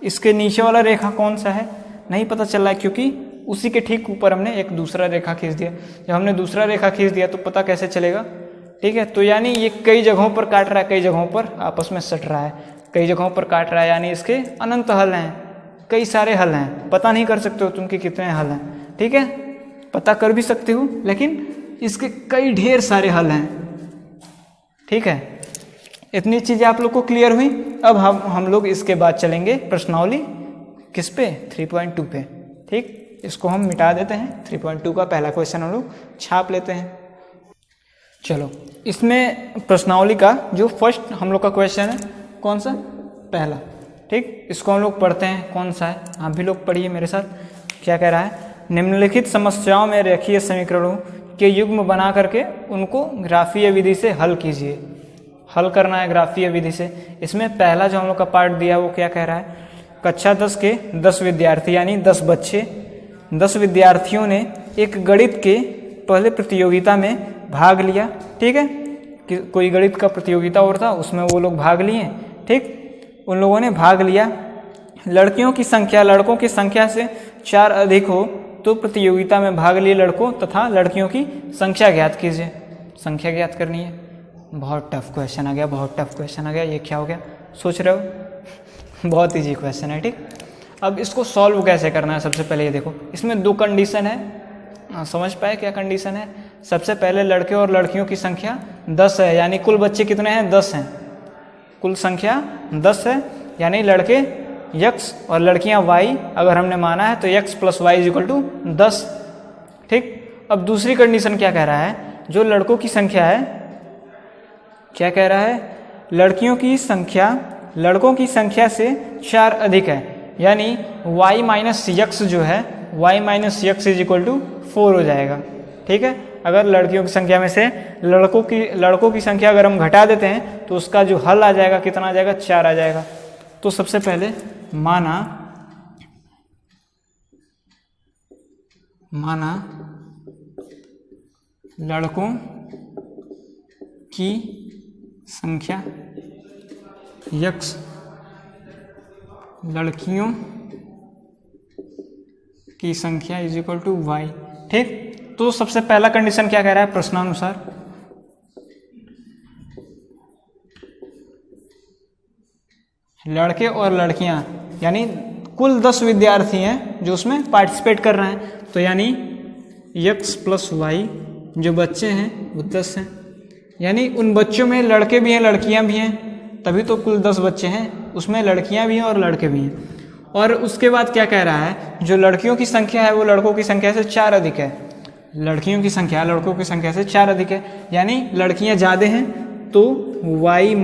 इसके नीचे वाला रेखा कौन सा है? नहीं पता चल रहा है, क्योंकि उसी के ठीक ऊपर हमने एक दूसरा रेखा खींच दिया। जब हमने दूसरा रेखा खींच दिया तो पता कैसे चलेगा? ठीक है, तो यानी ये कई जगहों पर काट रहा है, कई जगहों पर आपस में सट रहा है, कई जगहों पर काट रहा है, यानी इसके अनंत हल हैं, कई सारे हल हैं। पता नहीं कर सकते हो तुम कि कितने हल हैं, ठीक है, पता कर भी सकते हो, लेकिन इसके कई ढेर सारे हल हैं, ठीक है। इतनी चीज़ें आप लोग को क्लियर हुई। अब हम लोग इसके बाद चलेंगे प्रश्नावली किस पे? 3.2 पे, ठीक। इसको हम मिटा देते हैं। 3.2 का पहला क्वेश्चन हम लोग छाप लेते हैं। चलो, इसमें प्रश्नावली का जो फर्स्ट हम लोग का क्वेश्चन है, कौन सा? पहला, ठीक। इसको हम लोग पढ़ते हैं, कौन सा है, आप भी लोग पढ़िए मेरे साथ। क्या कह रहा है? निम्नलिखित समस्याओं में रेखीय समीकरणों के युग्म बना करके उनको ग्राफीय विधि से हल कीजिए। हल करना है ग्राफीय विधि से। इसमें पहला जो हम लोग का पार्ट दिया वो क्या कह रहा है? कक्षा 10 के 10 विद्यार्थी यानी 10 बच्चे, 10 विद्यार्थियों ने एक गणित के पहले प्रतियोगिता में भाग लिया, ठीक है। कि कोई गणित का प्रतियोगिता और था, उसमें वो लोग भाग लिए, ठीक। उन लोगों ने भाग लिया। लड़कियों की संख्या लड़कों की संख्या से 4 अधिक हो तो प्रतियोगिता में भाग लिए लड़कों तथा लड़कियों की संख्या ज्ञात कीजिए। संख्या ज्ञात करनी है। बहुत टफ क्वेश्चन आ गया, बहुत टफ क्वेश्चन आ गया। ये क्या हो गया सोच रहे हो? बहुत इजी क्वेश्चन है, ठीक। अब इसको सॉल्व कैसे करना है? सबसे पहले ये देखो, इसमें 2 कंडीशन है। समझ पाए क्या कंडीशन है? सबसे पहले लड़के और लड़कियों की संख्या 10 है, यानी कुल बच्चे कितने हैं? 10 हैं। कुल संख्या 10 है, यानी लड़के x और लड़कियां y अगर हमने माना है तो x + y = 10, ठीक। अब दूसरी कंडीशन क्या कह रहा है? जो लड़कों की संख्या है, क्या कह रहा है? लड़कियों की संख्या लड़कों की संख्या से 4 अधिक है, यानी y - x जो है y - x = 4 हो जाएगा, ठीक है। अगर लड़कियों की संख्या में से लड़कों की संख्या अगर हम घटा देते हैं तो उसका जो हल आ जाएगा कितना आ जाएगा? 4 आ जाएगा। तो सबसे पहले माना लड़कों की संख्या x, लड़कियों की संख्या = y, ठीक। तो सबसे पहला कंडीशन क्या कह रहा है प्रश्नानुसार? लड़के और लड़कियां यानी कुल 10 विद्यार्थी हैं जो उसमें पार्टिसिपेट कर रहे हैं, तो यानी x + y जो बच्चे हैं वो 10 हैं, यानी उन बच्चों में लड़के भी हैं लड़कियां भी हैं, तभी तो कुल 10 बच्चे हैं, उसमें लड़कियां भी हैं और लड़के भी हैं। और उसके बाद क्या कह रहा है? जो लड़कियों की संख्या है वो लड़कों की संख्या से 4 अधिक है। लड़कियों की संख्या लड़कों की संख्या से 4 अधिक है, यानी लड़कियां ज़्यादा हैं, तो y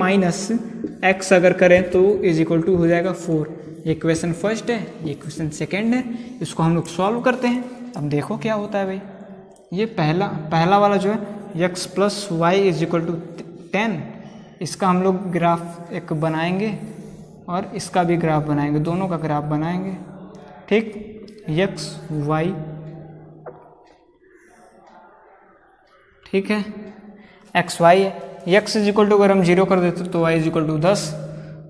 - x अगर करें तो = हो जाएगा 4। ये क्वेश्चन फर्स्ट है, ये क्वेश्चन सेकेंड है। इसको हम लोग सॉल्व करते हैं। अब देखो क्या होता है भाई। ये पहला वाला जो है x + y = 10, इसका हम लोग ग्राफ एक बनाएंगे और इसका भी ग्राफ बनाएंगे, दोनों का ग्राफ बनाएंगे, ठीक। x y, ठीक है, x y है। x = अगर हम 0 कर देते तो y = 10,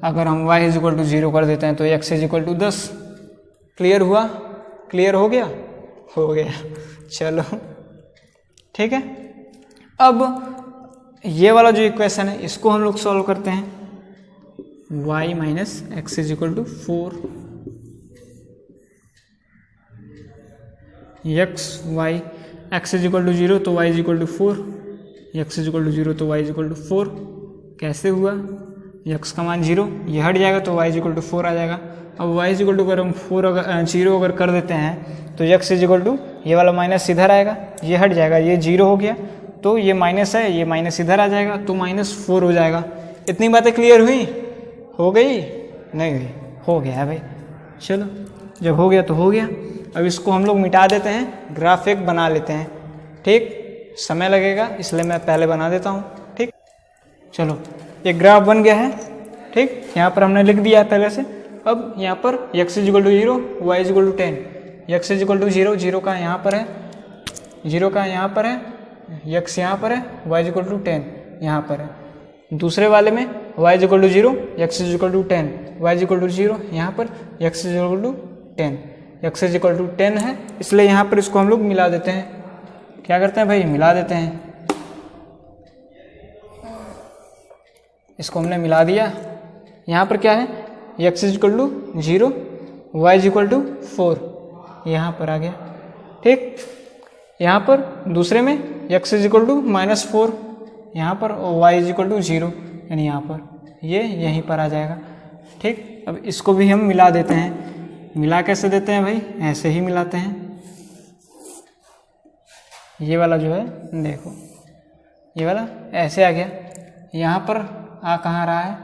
अगर हम y = 0 कर देते हैं तो x = 10। क्लियर हुआ? क्लियर हो गया? हो गया। चलो, ठीक है। अब ये वाला जो इक्वेशन है इसको हम लोग सॉल्व करते हैं। y - x = 4, x y, x = 0 तो y = 4, x = 0 तो y = 4। कैसे हुआ? x का मान 0, ये हट जाएगा तो y = 4 आ जाएगा। अब y = अगर हम 0 अगर कर देते हैं तो x = ये वाला माइनस इधर आएगा, ये हट जाएगा, ये 0 हो गया, तो ये माइनस है, ये माइनस इधर आ जाएगा तो -4 हो जाएगा। इतनी बातें क्लियर हुई? हो गई? नहीं हुई? हो गया है भाई। चलो, जब हो गया तो हो गया। अब इसको हम लोग मिटा देते हैं, ग्राफ एक बना लेते हैं। ठीक, समय लगेगा इसलिए मैं पहले बना देता हूँ। ठीक, चलो एक ग्राफ बन गया है। ठीक, यहाँ पर हमने लिख दिया है पहले से। अब यहाँ पर x = 0, y = 10। x = 0, 0 का यहाँ पर है, 0 का यहाँ पर है, x यहाँ पर है, y = 10 यहाँ पर है। दूसरे वाले में y = 0, x = 10, y = 0 यहाँ पर, x = 10, x = 10 है, इसलिए यहाँ पर इसको हम लोग मिला देते हैं। क्या करते हैं भाई, मिला देते हैं। इसको हमने मिला दिया। यहाँ पर क्या है, x = 0, y = 4 यहाँ पर आ गया। ठीक, यहाँ पर दूसरे में x = -4 यहाँ पर, y = 0 यानी यहाँ पर, ये यहीं पर आ जाएगा। ठीक, अब इसको भी हम मिला देते हैं। मिला कैसे देते हैं भाई, ऐसे ही मिलाते हैं। ये वाला जो है देखो, ये वाला ऐसे आ गया। यहाँ पर आ कहाँ रहा है,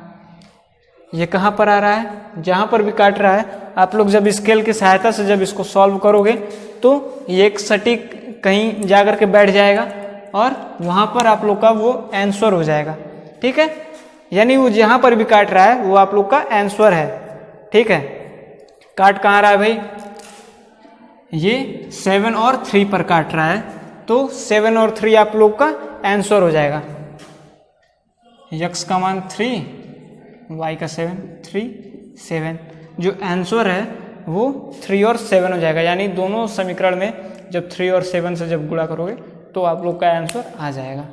ये कहाँ पर आ रहा है, जहाँ पर भी काट रहा है। आप लोग जब स्केल की सहायता से जब इसको सॉल्व करोगे तो ये एक सटीक कहीं जा कर के बैठ जाएगा और वहाँ पर आप लोग का वो आंसर हो जाएगा। ठीक है, यानी वो जहाँ पर भी काट रहा है वो आप लोग का आंसर है। ठीक है, काट कहाँ रहा है भाई, ये 7 और 3 पर काट रहा है, तो 7 और 3 आप लोग का आंसर हो जाएगा। x का मान 3, y का 7, 3, 7, जो आंसर है वो 3 और 7 हो जाएगा। यानी दोनों समीकरण में जब 3 और 7 से जब गुणा करोगे तो आप लोग का आंसर आ जाएगा।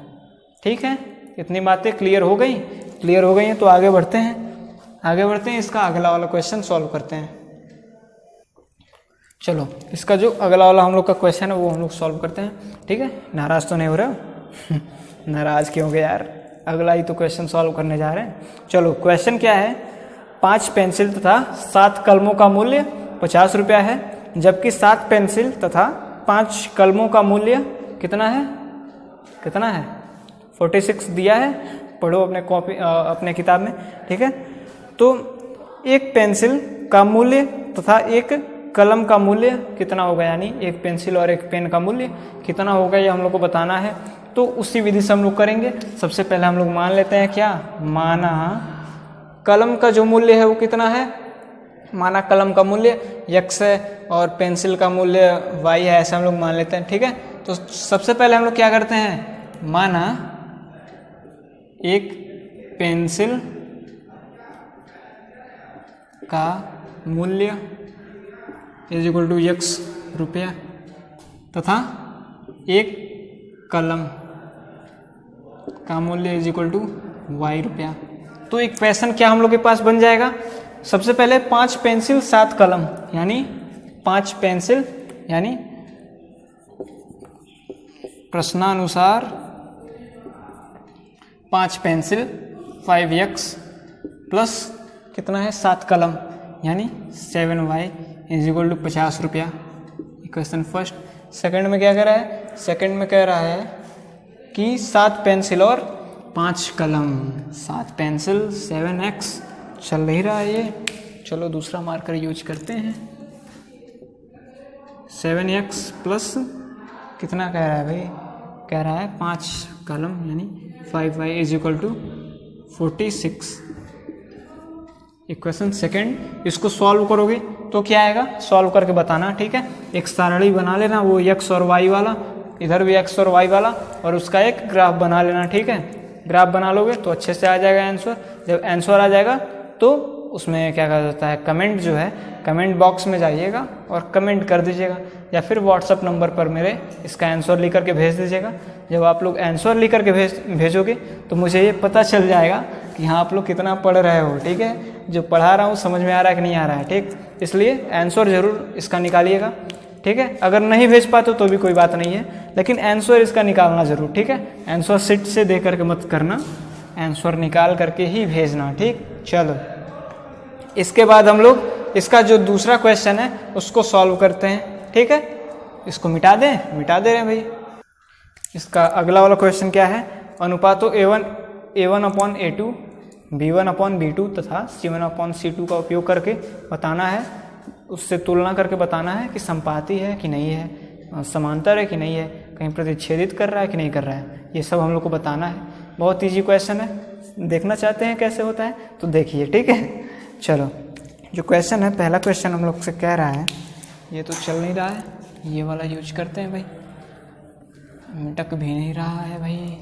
ठीक है, इतनी बातें क्लियर हो गई। क्लियर हो गई हैं तो आगे बढ़ते हैं, इसका अगला वाला क्वेश्चन सॉल्व करते हैं। चलो इसका जो अगला वाला हम लोग का क्वेश्चन है वो हम लोग सॉल्व करते हैं। ठीक है, नाराज तो नहीं हो रहे हो? नाराज क्यों हो गए यार, अगला ही तो क्वेश्चन सॉल्व करने जा रहे हैं। चलो क्वेश्चन क्या है, 5 पेंसिल तथा 7 कलमों का मूल्य 50 रुपया है, जबकि 7 पेंसिल तथा 5 कलमों का मूल्य कितना है, 46 दिया है। पढ़ो अपने कॉपी अपने किताब में। ठीक है, तो एक पेंसिल का मूल्य तथा एक कलम का मूल्य कितना होगा, यानी एक पेंसिल और एक पेन का मूल्य कितना होगा, ये हम लोग को बताना है। तो उसी विधि से हम लोग करेंगे। सबसे पहले हम लोग मान लेते हैं क्या, माना कलम का जो मूल्य है वो कितना है, माना कलम का मूल्य x है और पेंसिल का मूल्य y है, ऐसे हम लोग मान लेते हैं। ठीक है, तो सबसे पहले हम लोग क्या करते हैं, माना एक पेंसिल का मूल्य = x रुपया तथा एक कलम का मूल्य = y रुपया। तो एक क्वेश्चन क्या हम लोग के पास बन जाएगा, सबसे पहले 5 पेंसिल 7 कलम, यानी 5 पेंसिल यानी प्रश्नानुसार 5 पेंसिल 5x प्लस कितना है 7 कलम यानी 7y = 50 रुपया। Question first. सेकंड में क्या कह रहा है, सेकंड में कह रहा है कि 7 पेंसिल और 5 कलम, 7 पेंसिल 7x चल नहीं रहा है ये, चलो दूसरा मार्कर यूज करते हैं। 7x प्लस कितना कह रहा है भाई, कह रहा है 5 कलम यानी 5y = 46। इक्वेशन सेकंड, इसको सॉल्व करोगे तो क्या आएगा, सॉल्व करके बताना। ठीक है, एक सारणी बना लेना, वो x और y वाला, इधर भी x और y वाला, और उसका एक ग्राफ बना लेना। ठीक है, ग्राफ बना लोगे तो अच्छे से आ जाएगा आंसर। जब आंसर आ जाएगा तो उसमें क्या कहा जाता है, कमेंट जो है कमेंट बॉक्स में जाइएगा और कमेंट कर दीजिएगा, या फिर व्हाट्सअप नंबर पर मेरे इसका आंसर लिख करके भेज दीजिएगा। जब आप लोग आंसर लिख करके भेजोगे तो मुझे ये पता चल जाएगा कि हाँ आप लोग कितना पढ़ रहे हो। ठीक है, जो पढ़ा रहा हूँ समझ में आ रहा है कि नहीं आ रहा है। ठीक, इसलिए आंसर ज़रूर इसका निकालिएगा। ठीक है, अगर नहीं भेज पाते तो भी कोई बात नहीं है, लेकिन आंसर इसका निकालना ज़रूर। ठीक है, आंसर सीट से दे करके मत करना, आंसर निकाल करके ही भेजना। ठीक, चलो इसके बाद हम लोग इसका जो दूसरा क्वेश्चन है उसको सॉल्व करते हैं। ठीक है, इसको मिटा दे रहे हैं भाई। इसका अगला वाला क्वेश्चन क्या है, अनुपातों A1/A2, B1/B2 तथा C1/C2 का उपयोग करके बताना है उससे तुलना करके बताना है कि संपाती है कि नहीं है, समांतर है कि नहीं है, कहीं प्रतिच्छेदित कर रहा है कि नहीं कर रहा है, ये सब हम लोग को बताना है। बहुत ईजी क्वेश्चन है, देखना चाहते हैं कैसे होता है तो देखिए, ठीक है। चलो जो क्वेश्चन है, पहला क्वेश्चन हम लोग से कह रहा है, ये तो चल नहीं रहा है, ये वाला यूज करते हैं भाई, मिटक भी नहीं रहा है भाई।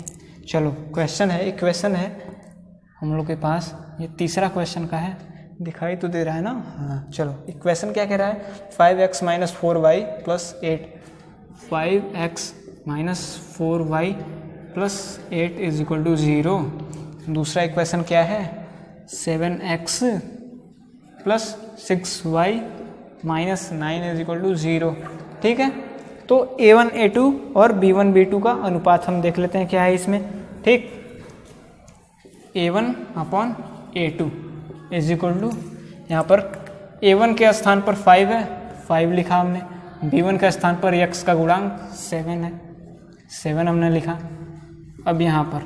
चलो क्वेश्चन है, एक क्वेश्चन है हम लोग के पास, ये तीसरा क्वेश्चन का है, दिखाई तो दे रहा है ना, हाँ। चलो एक क्वेश्चन क्या कह रहा है, 5x - 4y + 8, 5x - 4y + 8 = 0। दूसरा इक्वेशन क्या है, 7x + 6y - 9 = 0, ठीक है। तो a1 a2 और b1 b2 का अनुपात हम देख लेते हैं क्या है इसमें, ठीक। a1/a2 = यहाँ पर a1 के स्थान पर 5 है, 5 लिखा हमने, b1 के स्थान पर x का गुणांक 7 है, 7 हमने लिखा। अब यहाँ पर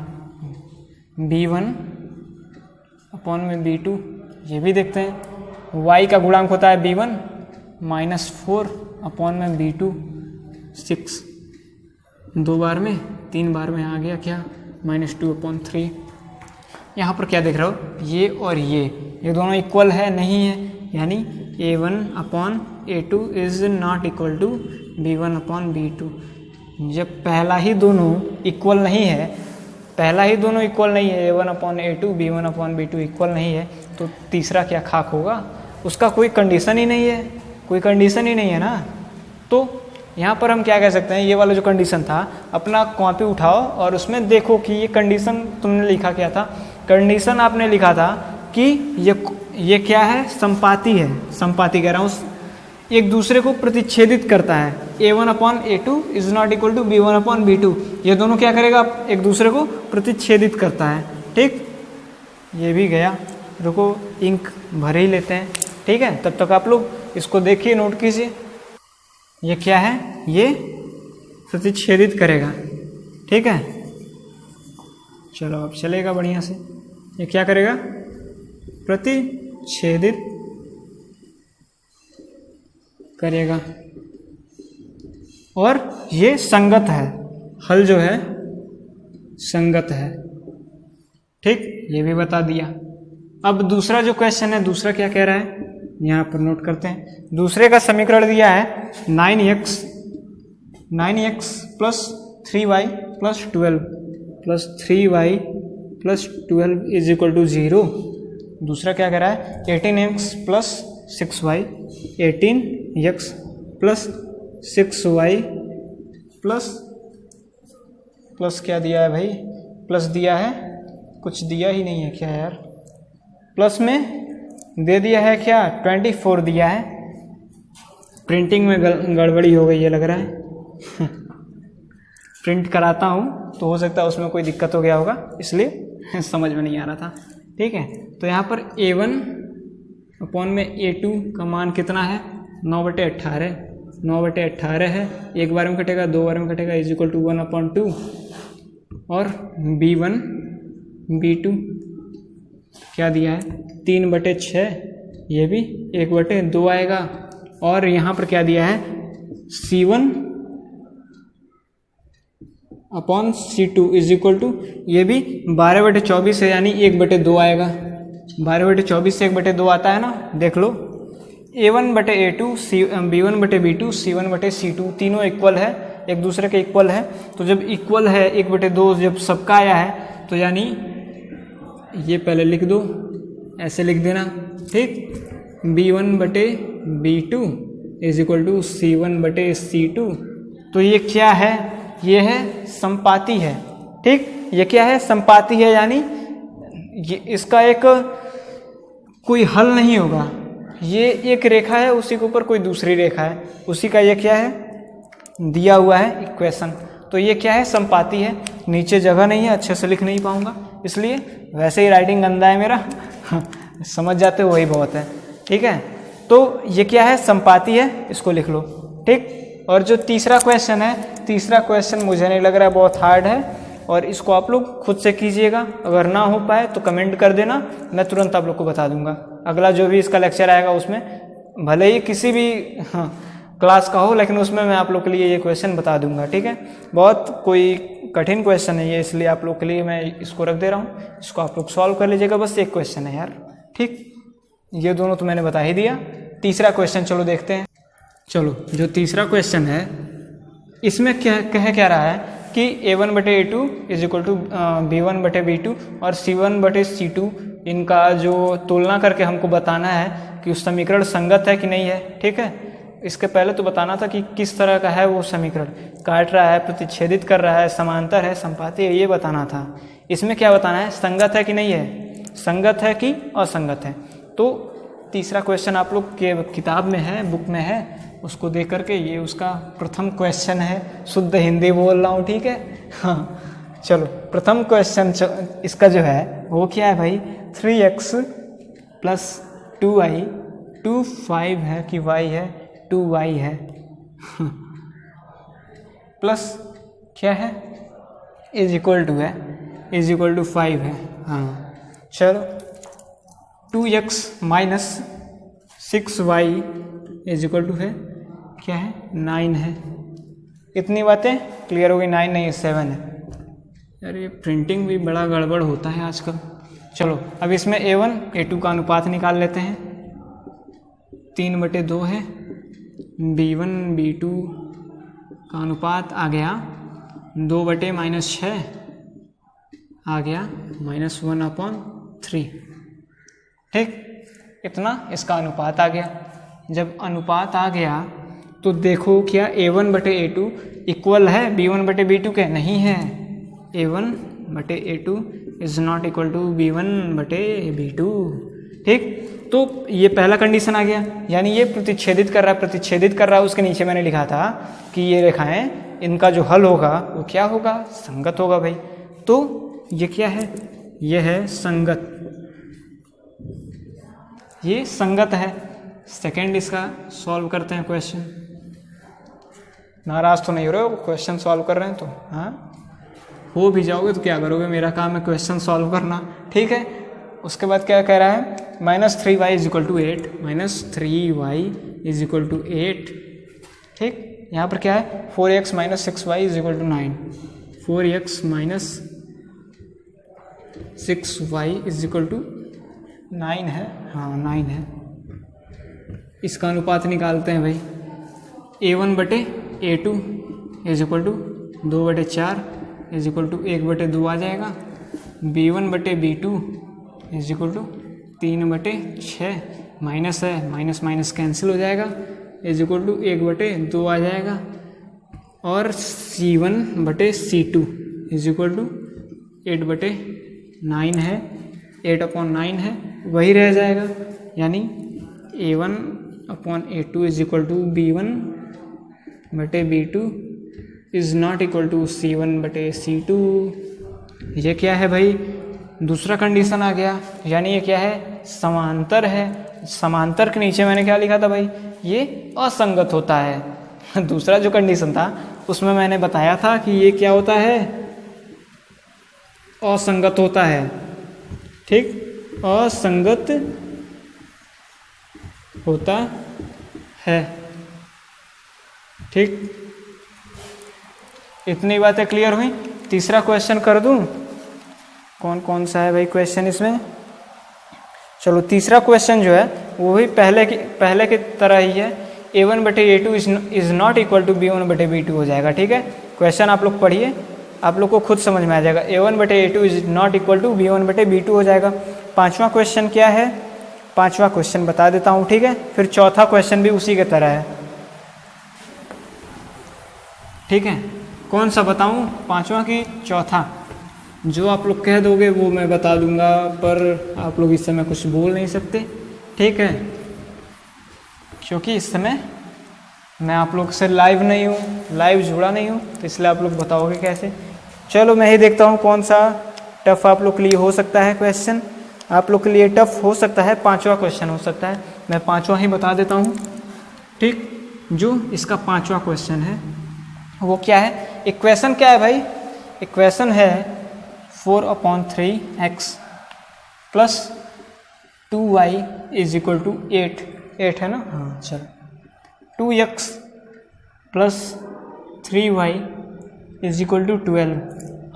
b1/b2 ये भी देखते हैं, y का गुणांक होता है b1 - 4/b2, 6, 2 बार में, 3 बार में आ गया क्या, -2/3। यहाँ पर क्या देख रहे हो, ये और ये दोनों इक्वल है नहीं है, यानी a1/a2 is not equal to b1/b2। जब पहला ही दोनों इक्वल नहीं है, a1/a2 b1/b2 इक्वल नहीं है, तो तीसरा क्या खाक होगा, उसका कोई कंडीशन ही नहीं है, ना। तो यहाँ पर हम क्या कह सकते हैं, ये वाला जो कंडीशन था, अपना कॉपी उठाओ और उसमें देखो कि ये कंडीशन तुमने लिखा क्या था। कंडीशन आपने लिखा था कि ये क्या है, संपाती कह रहा हूँ, एक दूसरे को प्रतिच्छेदित करता है। a1/a2 is not equal to b1/b2, ये दोनों क्या करेगा, एक दूसरे को प्रतिच्छेदित करता है, ठीक। ये भी गया, रुको इंक भर ही लेते हैं, ठीक है। तब तक आप लोग इसको देखिए, नोट कीजिए, ये क्या है, ये प्रतिच्छेदित करेगा, ठीक है। चलो अब चलेगा बढ़िया से, ये क्या करेगा, प्रतिच्छेदित करेगा, और ये संगत है, हल जो है संगत है, ठीक, ये भी बता दिया। अब दूसरा जो क्वेश्चन है, दूसरा क्या कह रहा है, यहाँ पर नोट करते हैं। दूसरे का समीकरण दिया है 9x + 3y + 12 + 3y + 12 = 0। दूसरा क्या कह रहा है, 18x + 6y, 18x + 6y plus क्या दिया है भाई, प्लस दिया है, कुछ दिया ही नहीं है क्या यार, प्लस में दे दिया है क्या, 24 दिया है। प्रिंटिंग में गड़बड़ी हो गई है लग रहा है प्रिंट कराता हूँ तो हो सकता है उसमें कोई दिक्कत हो गया होगा, इसलिए समझ में नहीं आ रहा था, ठीक है। तो यहाँ पर a1/a2 का मान कितना है, 9/18, 9/18 है, एक बार में कटेगा, 2 बार में कटेगा, = 1/2। और b1/b2 क्या दिया है, 3/6, ये भी 1/2 आएगा। और यहाँ पर क्या दिया है, C1/C2 = ये भी 12/24 है, यानी 1/2 आएगा। 12/24 से 1/2 आता है ना, देख लो। a1/a2 b1/b2 c1/c2 तीनों इक्वल है, एक दूसरे के इक्वल है। तो जब इक्वल है, 1/2 जब सबका आया है, तो यानी ये पहले लिख दो, ऐसे लिख देना, ठीक। b1/b2 = c1/c2। तो ये क्या है, ये है संपाती है, ठीक। ये क्या है, संपाती है, यानी ये इसका एक कोई हल नहीं होगा। ये एक रेखा है, उसी के ऊपर कोई दूसरी रेखा है, उसी का ये क्या है, दिया हुआ है इक्वेशन। तो ये क्या है, संपाती है। नीचे जगह नहीं है, अच्छे से लिख नहीं पाऊंगा, इसलिए वैसे ही राइटिंग गंदा है मेरा समझ जाते हो वही बहुत है, ठीक है। तो ये क्या है, संपाती है, इसको लिख लो, ठीक। और जो तीसरा क्वेश्चन है, तीसरा क्वेश्चन मुझे नहीं लग रहा है बहुत हार्ड है, और इसको आप लोग खुद से कीजिएगा। अगर ना हो पाए तो कमेंट कर देना, मैं तुरंत आप लोग को बता दूंगा। अगला जो भी इसका लेक्चर आएगा उसमें भले ही किसी भी क्लास का हो, लेकिन उसमें मैं आप लोग के लिए ये क्वेश्चन बता दूंगा, ठीक है। बहुत कोई कठिन क्वेश्चन है ये, इसलिए आप लोग के लिए मैं इसको रख दे रहा हूँ, इसको आप लोग सॉल्व कर लीजिएगा, बस एक क्वेश्चन है यार, ठीक। ये दोनों तो मैंने बता ही दिया। तीसरा क्वेश्चन चलो देखते हैं। चलो जो तीसरा क्वेश्चन है इसमें क्या रहा है कि A1/A2 is equal to B1/B2 और C1/C2, इनका जो तुलना करके हमको बताना है कि उस समीकरण संगत है कि नहीं है, ठीक है। इसके पहले तो बताना था कि किस तरह का है वो समीकरण, काट रहा है, प्रतिच्छेदित कर रहा है, समांतर है, संपाती है, ये बताना था। इसमें क्या बताना है, संगत है कि नहीं है, संगत है कि असंगत है। तो तीसरा क्वेश्चन आप लोग के किताब में है, बुक में है, उसको देख करके ये उसका प्रथम क्वेश्चन है। शुद्ध हिंदी बोल रहा हूँ, ठीक है। हाँ चलो, प्रथम क्वेश्चन इसका जो है वो क्या है भाई, 3x + 2y, 2 5 है कि y है, 2y है, प्लस क्या है, इज इक्वल टू है, इज इक्वल टू 5 है। हाँ चलो, 2x - 6y is equal to है क्या है, 9 है। इतनी बातें क्लियर हो गई। 9 नहीं 7 है। यार ये प्रिंटिंग भी बड़ा गड़बड़ होता है आजकल। चलो अब इसमें A1 A2 का अनुपात निकाल लेते हैं। 3/2 है, B1 B2 का अनुपात आ गया 2/-6 आ गया -1/3, ठीक। इतना इसका अनुपात आ गया। जब अनुपात आ गया तो देखो क्या A1/A2 इक्वल है B1/B2 के, नहीं है। A1/A2 is not equal to B1/B2, ठीक। तो ये पहला कंडीशन आ गया, यानी ये प्रतिच्छेदित कर रहा है। उसके नीचे मैंने लिखा था कि ये रेखाएं, इनका जो हल होगा वो क्या होगा, संगत होगा भाई। तो ये क्या है, ये है संगत, ये संगत है। सेकंड इसका सॉल्व करते हैं क्वेश्चन। नाराज तो नहीं हो रहे हो, क्वेश्चन सॉल्व कर रहे हैं तो? हाँ, हो भी जाओगे तो क्या करोगे, मेरा काम है क्वेश्चन सॉल्व करना, ठीक है। उसके बाद क्या कह रहा है, -3y is equal to 8, -3y is equal to 8, ठीक। यहाँ पर क्या है, 4x - 6y is equal to 9, 4x - 6y is equal to 9 है। हाँ 9 है। इसका अनुपात निकालते हैं भाई। A1/A2 is equal to 2/4 is equal to 1/2 आ जाएगा। B1/B2 is equal to 3/6, minus है, माइनस माइनस कैंसिल हो जाएगा, इज इक्वल टू 1/2 आ जाएगा। और C1/C2 इज इक्वल टू 8/9 है, 8/9 है, वही रह जाएगा। यानी A1/A2 is equal to B1/B2 is not equal to C1/C2। ये क्या है भाई, दूसरा कंडीशन आ गया, यानी ये क्या है, समांतर है। समांतर के नीचे मैंने क्या लिखा था भाई, ये असंगत होता है। दूसरा जो कंडीशन था उसमें मैंने बताया था कि ये क्या होता है, असंगत होता है, ठीक, असंगत होता है, ठीक। इतनी बातें क्लियर हुई। तीसरा क्वेश्चन कर दूं, कौन कौन सा है भाई क्वेश्चन इसमें। चलो तीसरा क्वेश्चन जो है वो भी पहले की तरह ही है। A1/A2 is not equal to B1/B2 हो जाएगा, ठीक है। क्वेश्चन आप लोग पढ़िए, आप लोग को खुद समझ में आ जाएगा। A1/A2 is not equal to B1/B2 हो जाएगा। पांचवा क्वेश्चन क्या है, पांचवा क्वेश्चन बता देता हूँ, ठीक है। फिर चौथा क्वेश्चन भी उसी की तरह है, ठीक है। कौन सा बताऊँ, पांचवा की चौथा? जो आप लोग कह दोगे वो मैं बता दूंगा, पर आप लोग इस समय कुछ बोल नहीं सकते, ठीक है, क्योंकि इस समय मैं आप लोग से लाइव नहीं हूँ, लाइव जुड़ा नहीं हूँ, तो इसलिए आप लोग बताओगे कैसे। चलो मैं ही देखता हूँ कौन सा टफ आप लोग के लिए हो सकता है क्वेश्चन। आप लोग के लिए टफ हो सकता है, पांचवा क्वेश्चन हो सकता है। मैं पांचवा ही बता देता हूँ, ठीक। जो इसका पांचवा क्वेश्चन है वो क्या है, इक्वेशन क्या है भाई, इक्वेशन है 4/3x + 2y is equal to 8 8 है ना, हाँ चलो। 2x plus 3y is equal to 12।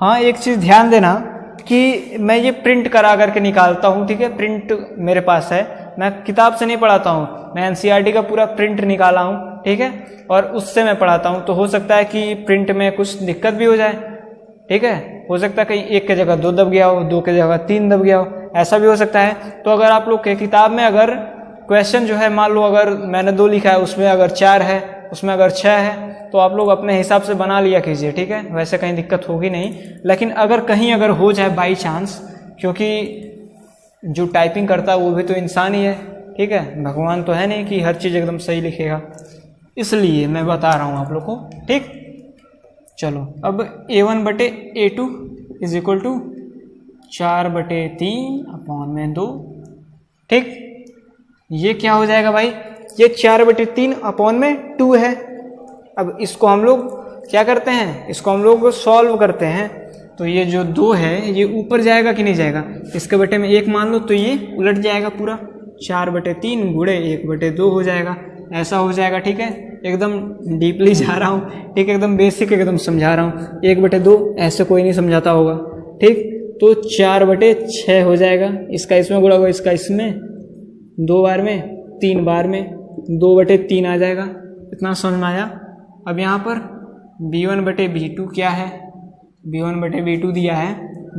हाँ एक चीज़ ध्यान देना कि मैं ये प्रिंट करा करके निकालता हूँ, ठीक है, प्रिंट मेरे पास है, मैं किताब से नहीं पढ़ाता हूँ, मैं एनसीईआरटी का पूरा प्रिंट निकाला हूँ, ठीक है, और उससे मैं पढ़ाता हूँ। तो हो सकता है कि प्रिंट में कुछ दिक्कत भी हो जाए, ठीक है, हो सकता है कहीं 1 की जगह 2 दब गया हो, 2 की जगह 3 दब गया हो, ऐसा भी हो सकता है। तो अगर आप लोग के किताब में अगर क्वेश्चन जो है, मान लो अगर मैंने 2 लिखा है, उसमें अगर 4 है, उसमें अगर 6 है, तो आप लोग अपने हिसाब से बना लिया कीजिए, ठीक है, वैसे कहीं दिक्कत होगी नहीं। लेकिन अगर कहीं अगर हो जाए बाई चांस, क्योंकि जो टाइपिंग करता है वो भी तो इंसान ही है, ठीक है, भगवान तो है नहीं कि हर चीज़ एकदम सही लिखेगा, इसलिए मैं बता रहा हूँ आप लोग को, ठीक। चलो अब a1 बटे a2 is equal to 4/3 upon में 2, ठीक। ये क्या हो जाएगा भाई, ये 4/3 अपॉन में 2 है। अब इसको हम लोग क्या करते हैं, इसको हम लोग सॉल्व करते हैं। तो ये जो 2 है ये ऊपर जाएगा कि नहीं जाएगा, इसके बटे में 1 मान लो तो ये उलट जाएगा पूरा, 4/3 गुणे 1/2 हो जाएगा, ऐसा हो जाएगा, ठीक है। एकदम डीपली जा रहा हूँ, ठीक है, एकदम बेसिक एकदम समझा रहा हूँ। 1/2 ऐसे कोई नहीं समझाता होगा, ठीक। तो 4/6 हो जाएगा, इसका इसमें गुणा होगा, इसका इसमें 2 बार में 3 बार में 2/3 आ जाएगा, इतना समझ में आया। अब यहाँ पर b1/b2 क्या है, b1/b2 दिया है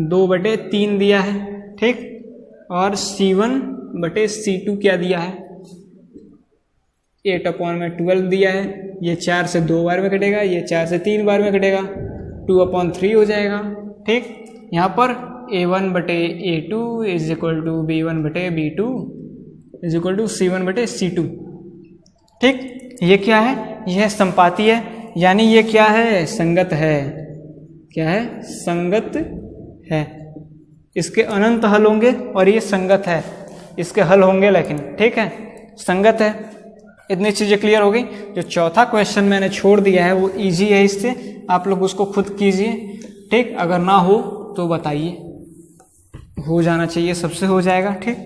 2/3 दिया है, ठीक, और c1/c2 क्या दिया है 8/12 दिया है। ये 4 से 2 बार में कटेगा, ये 4 से 3 बार में कटेगा, 2/3 हो जाएगा, ठीक। यहाँ पर a1/a2 is equal to b1/b2 is equal to c1/c2, ठीक। ये क्या है, यह संपाती है, यानी ये क्या है, संगत है। क्या है, संगत है। इसके अनंत हल होंगे और ये संगत है, इसके हल होंगे लेकिन, ठीक है, संगत है। इतनी चीज़ें क्लियर हो गई। जो चौथा क्वेश्चन मैंने छोड़ दिया है वो इजी है, इससे आप लोग उसको खुद कीजिए, ठीक। अगर ना हो तो बताइए, हो जाना चाहिए, सबसे हो जाएगा, ठीक,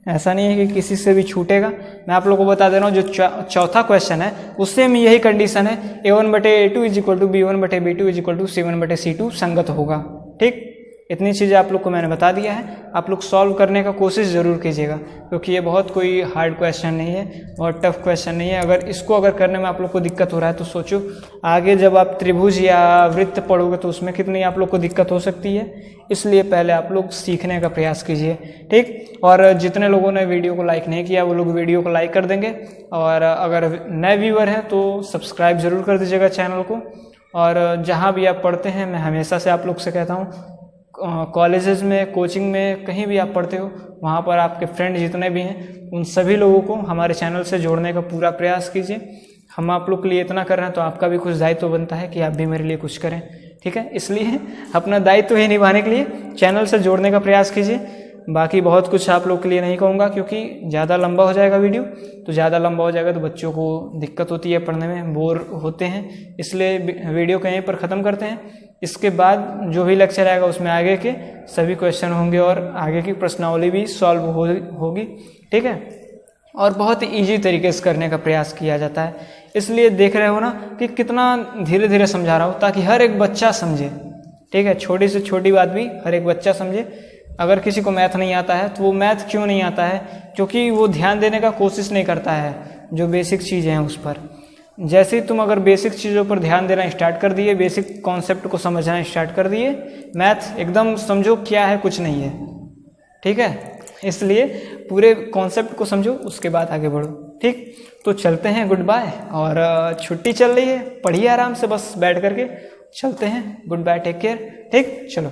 ऐसा नहीं है कि किसी से भी छूटेगा। मैं आप लोगों को बता दे रहा हूँ, जो चौथा क्वेश्चन है उससे में यही कंडीशन है, a1/a2 is equal to b1/b2 is equal to c1/c2 संगत होगा, ठीक। इतनी चीज़ें आप लोग को मैंने बता दिया है, आप लोग सॉल्व करने का कोशिश ज़रूर कीजिएगा, क्योंकि ये बहुत कोई हार्ड क्वेश्चन नहीं है, बहुत टफ क्वेश्चन नहीं है। अगर इसको करने में आप लोग को दिक्कत हो रहा है तो सोचो आगे जब आप त्रिभुज या वृत्त पढ़ोगे तो उसमें कितनी आप लोग को दिक्कत हो सकती है। इसलिए पहले आप लोग सीखने का प्रयास कीजिए, ठीक। और जितने लोगों ने वीडियो को लाइक नहीं किया वो लोग वीडियो को लाइक कर देंगे, और अगर नए व्यूअर हैं तो सब्सक्राइब ज़रूर कर दीजिएगा चैनल को। और जहाँ भी आप पढ़ते हैं, मैं हमेशा से आप लोग से कहता हूँ, कॉलेजेस में, कोचिंग में, कहीं भी आप पढ़ते हो वहाँ पर आपके फ्रेंड जितने भी हैं उन सभी लोगों को हमारे चैनल से जोड़ने का पूरा प्रयास कीजिए। हम आप लोग के लिए इतना कर रहे हैं तो आपका भी कुछ दायित्व बनता है कि आप भी मेरे लिए कुछ करें, ठीक है। इसलिए अपना दायित्व ही निभाने के लिए चैनल से जोड़ने का प्रयास कीजिए। बाकी बहुत कुछ आप लोग के लिए नहीं कहूँगा, क्योंकि ज़्यादा लंबा हो जाएगा वीडियो, तो ज़्यादा लंबा हो जाएगा तो बच्चों को दिक्कत होती है, पढ़ने में बोर होते हैं, इसलिए वीडियो को यहीं पर ख़त्म करते हैं। इसके बाद जो भी लेक्चर आएगा उसमें आगे के सभी क्वेश्चन होंगे और आगे की प्रश्नावली भी सॉल्व होगी, ठीक है। और बहुत ईजी तरीके से करने का प्रयास किया जाता है, इसलिए देख रहे हो ना कि कितना धीरे धीरे समझा रहा हूँ ताकि हर एक बच्चा समझे, ठीक है। छोटी से छोटी बात भी हर एक बच्चा समझे। अगर किसी को मैथ नहीं आता है तो वो मैथ क्यों नहीं आता है, क्योंकि वो ध्यान देने का कोशिश नहीं करता है जो बेसिक चीज़ें हैं उस पर। जैसे ही तुम अगर बेसिक चीज़ों पर ध्यान देना स्टार्ट कर दिए, बेसिक कॉन्सेप्ट को समझना स्टार्ट कर दिए, मैथ एकदम समझो क्या है, कुछ नहीं है, ठीक है। इसलिए पूरे कॉन्सेप्ट को समझो, उसके बाद आगे बढ़ो, ठीक। तो चलते हैं, गुड बाय। और छुट्टी चल रही है, पढ़िए आराम से, बस बैठ करके चलते हैं, गुड बाय, टेक केयर, ठीक, चलो।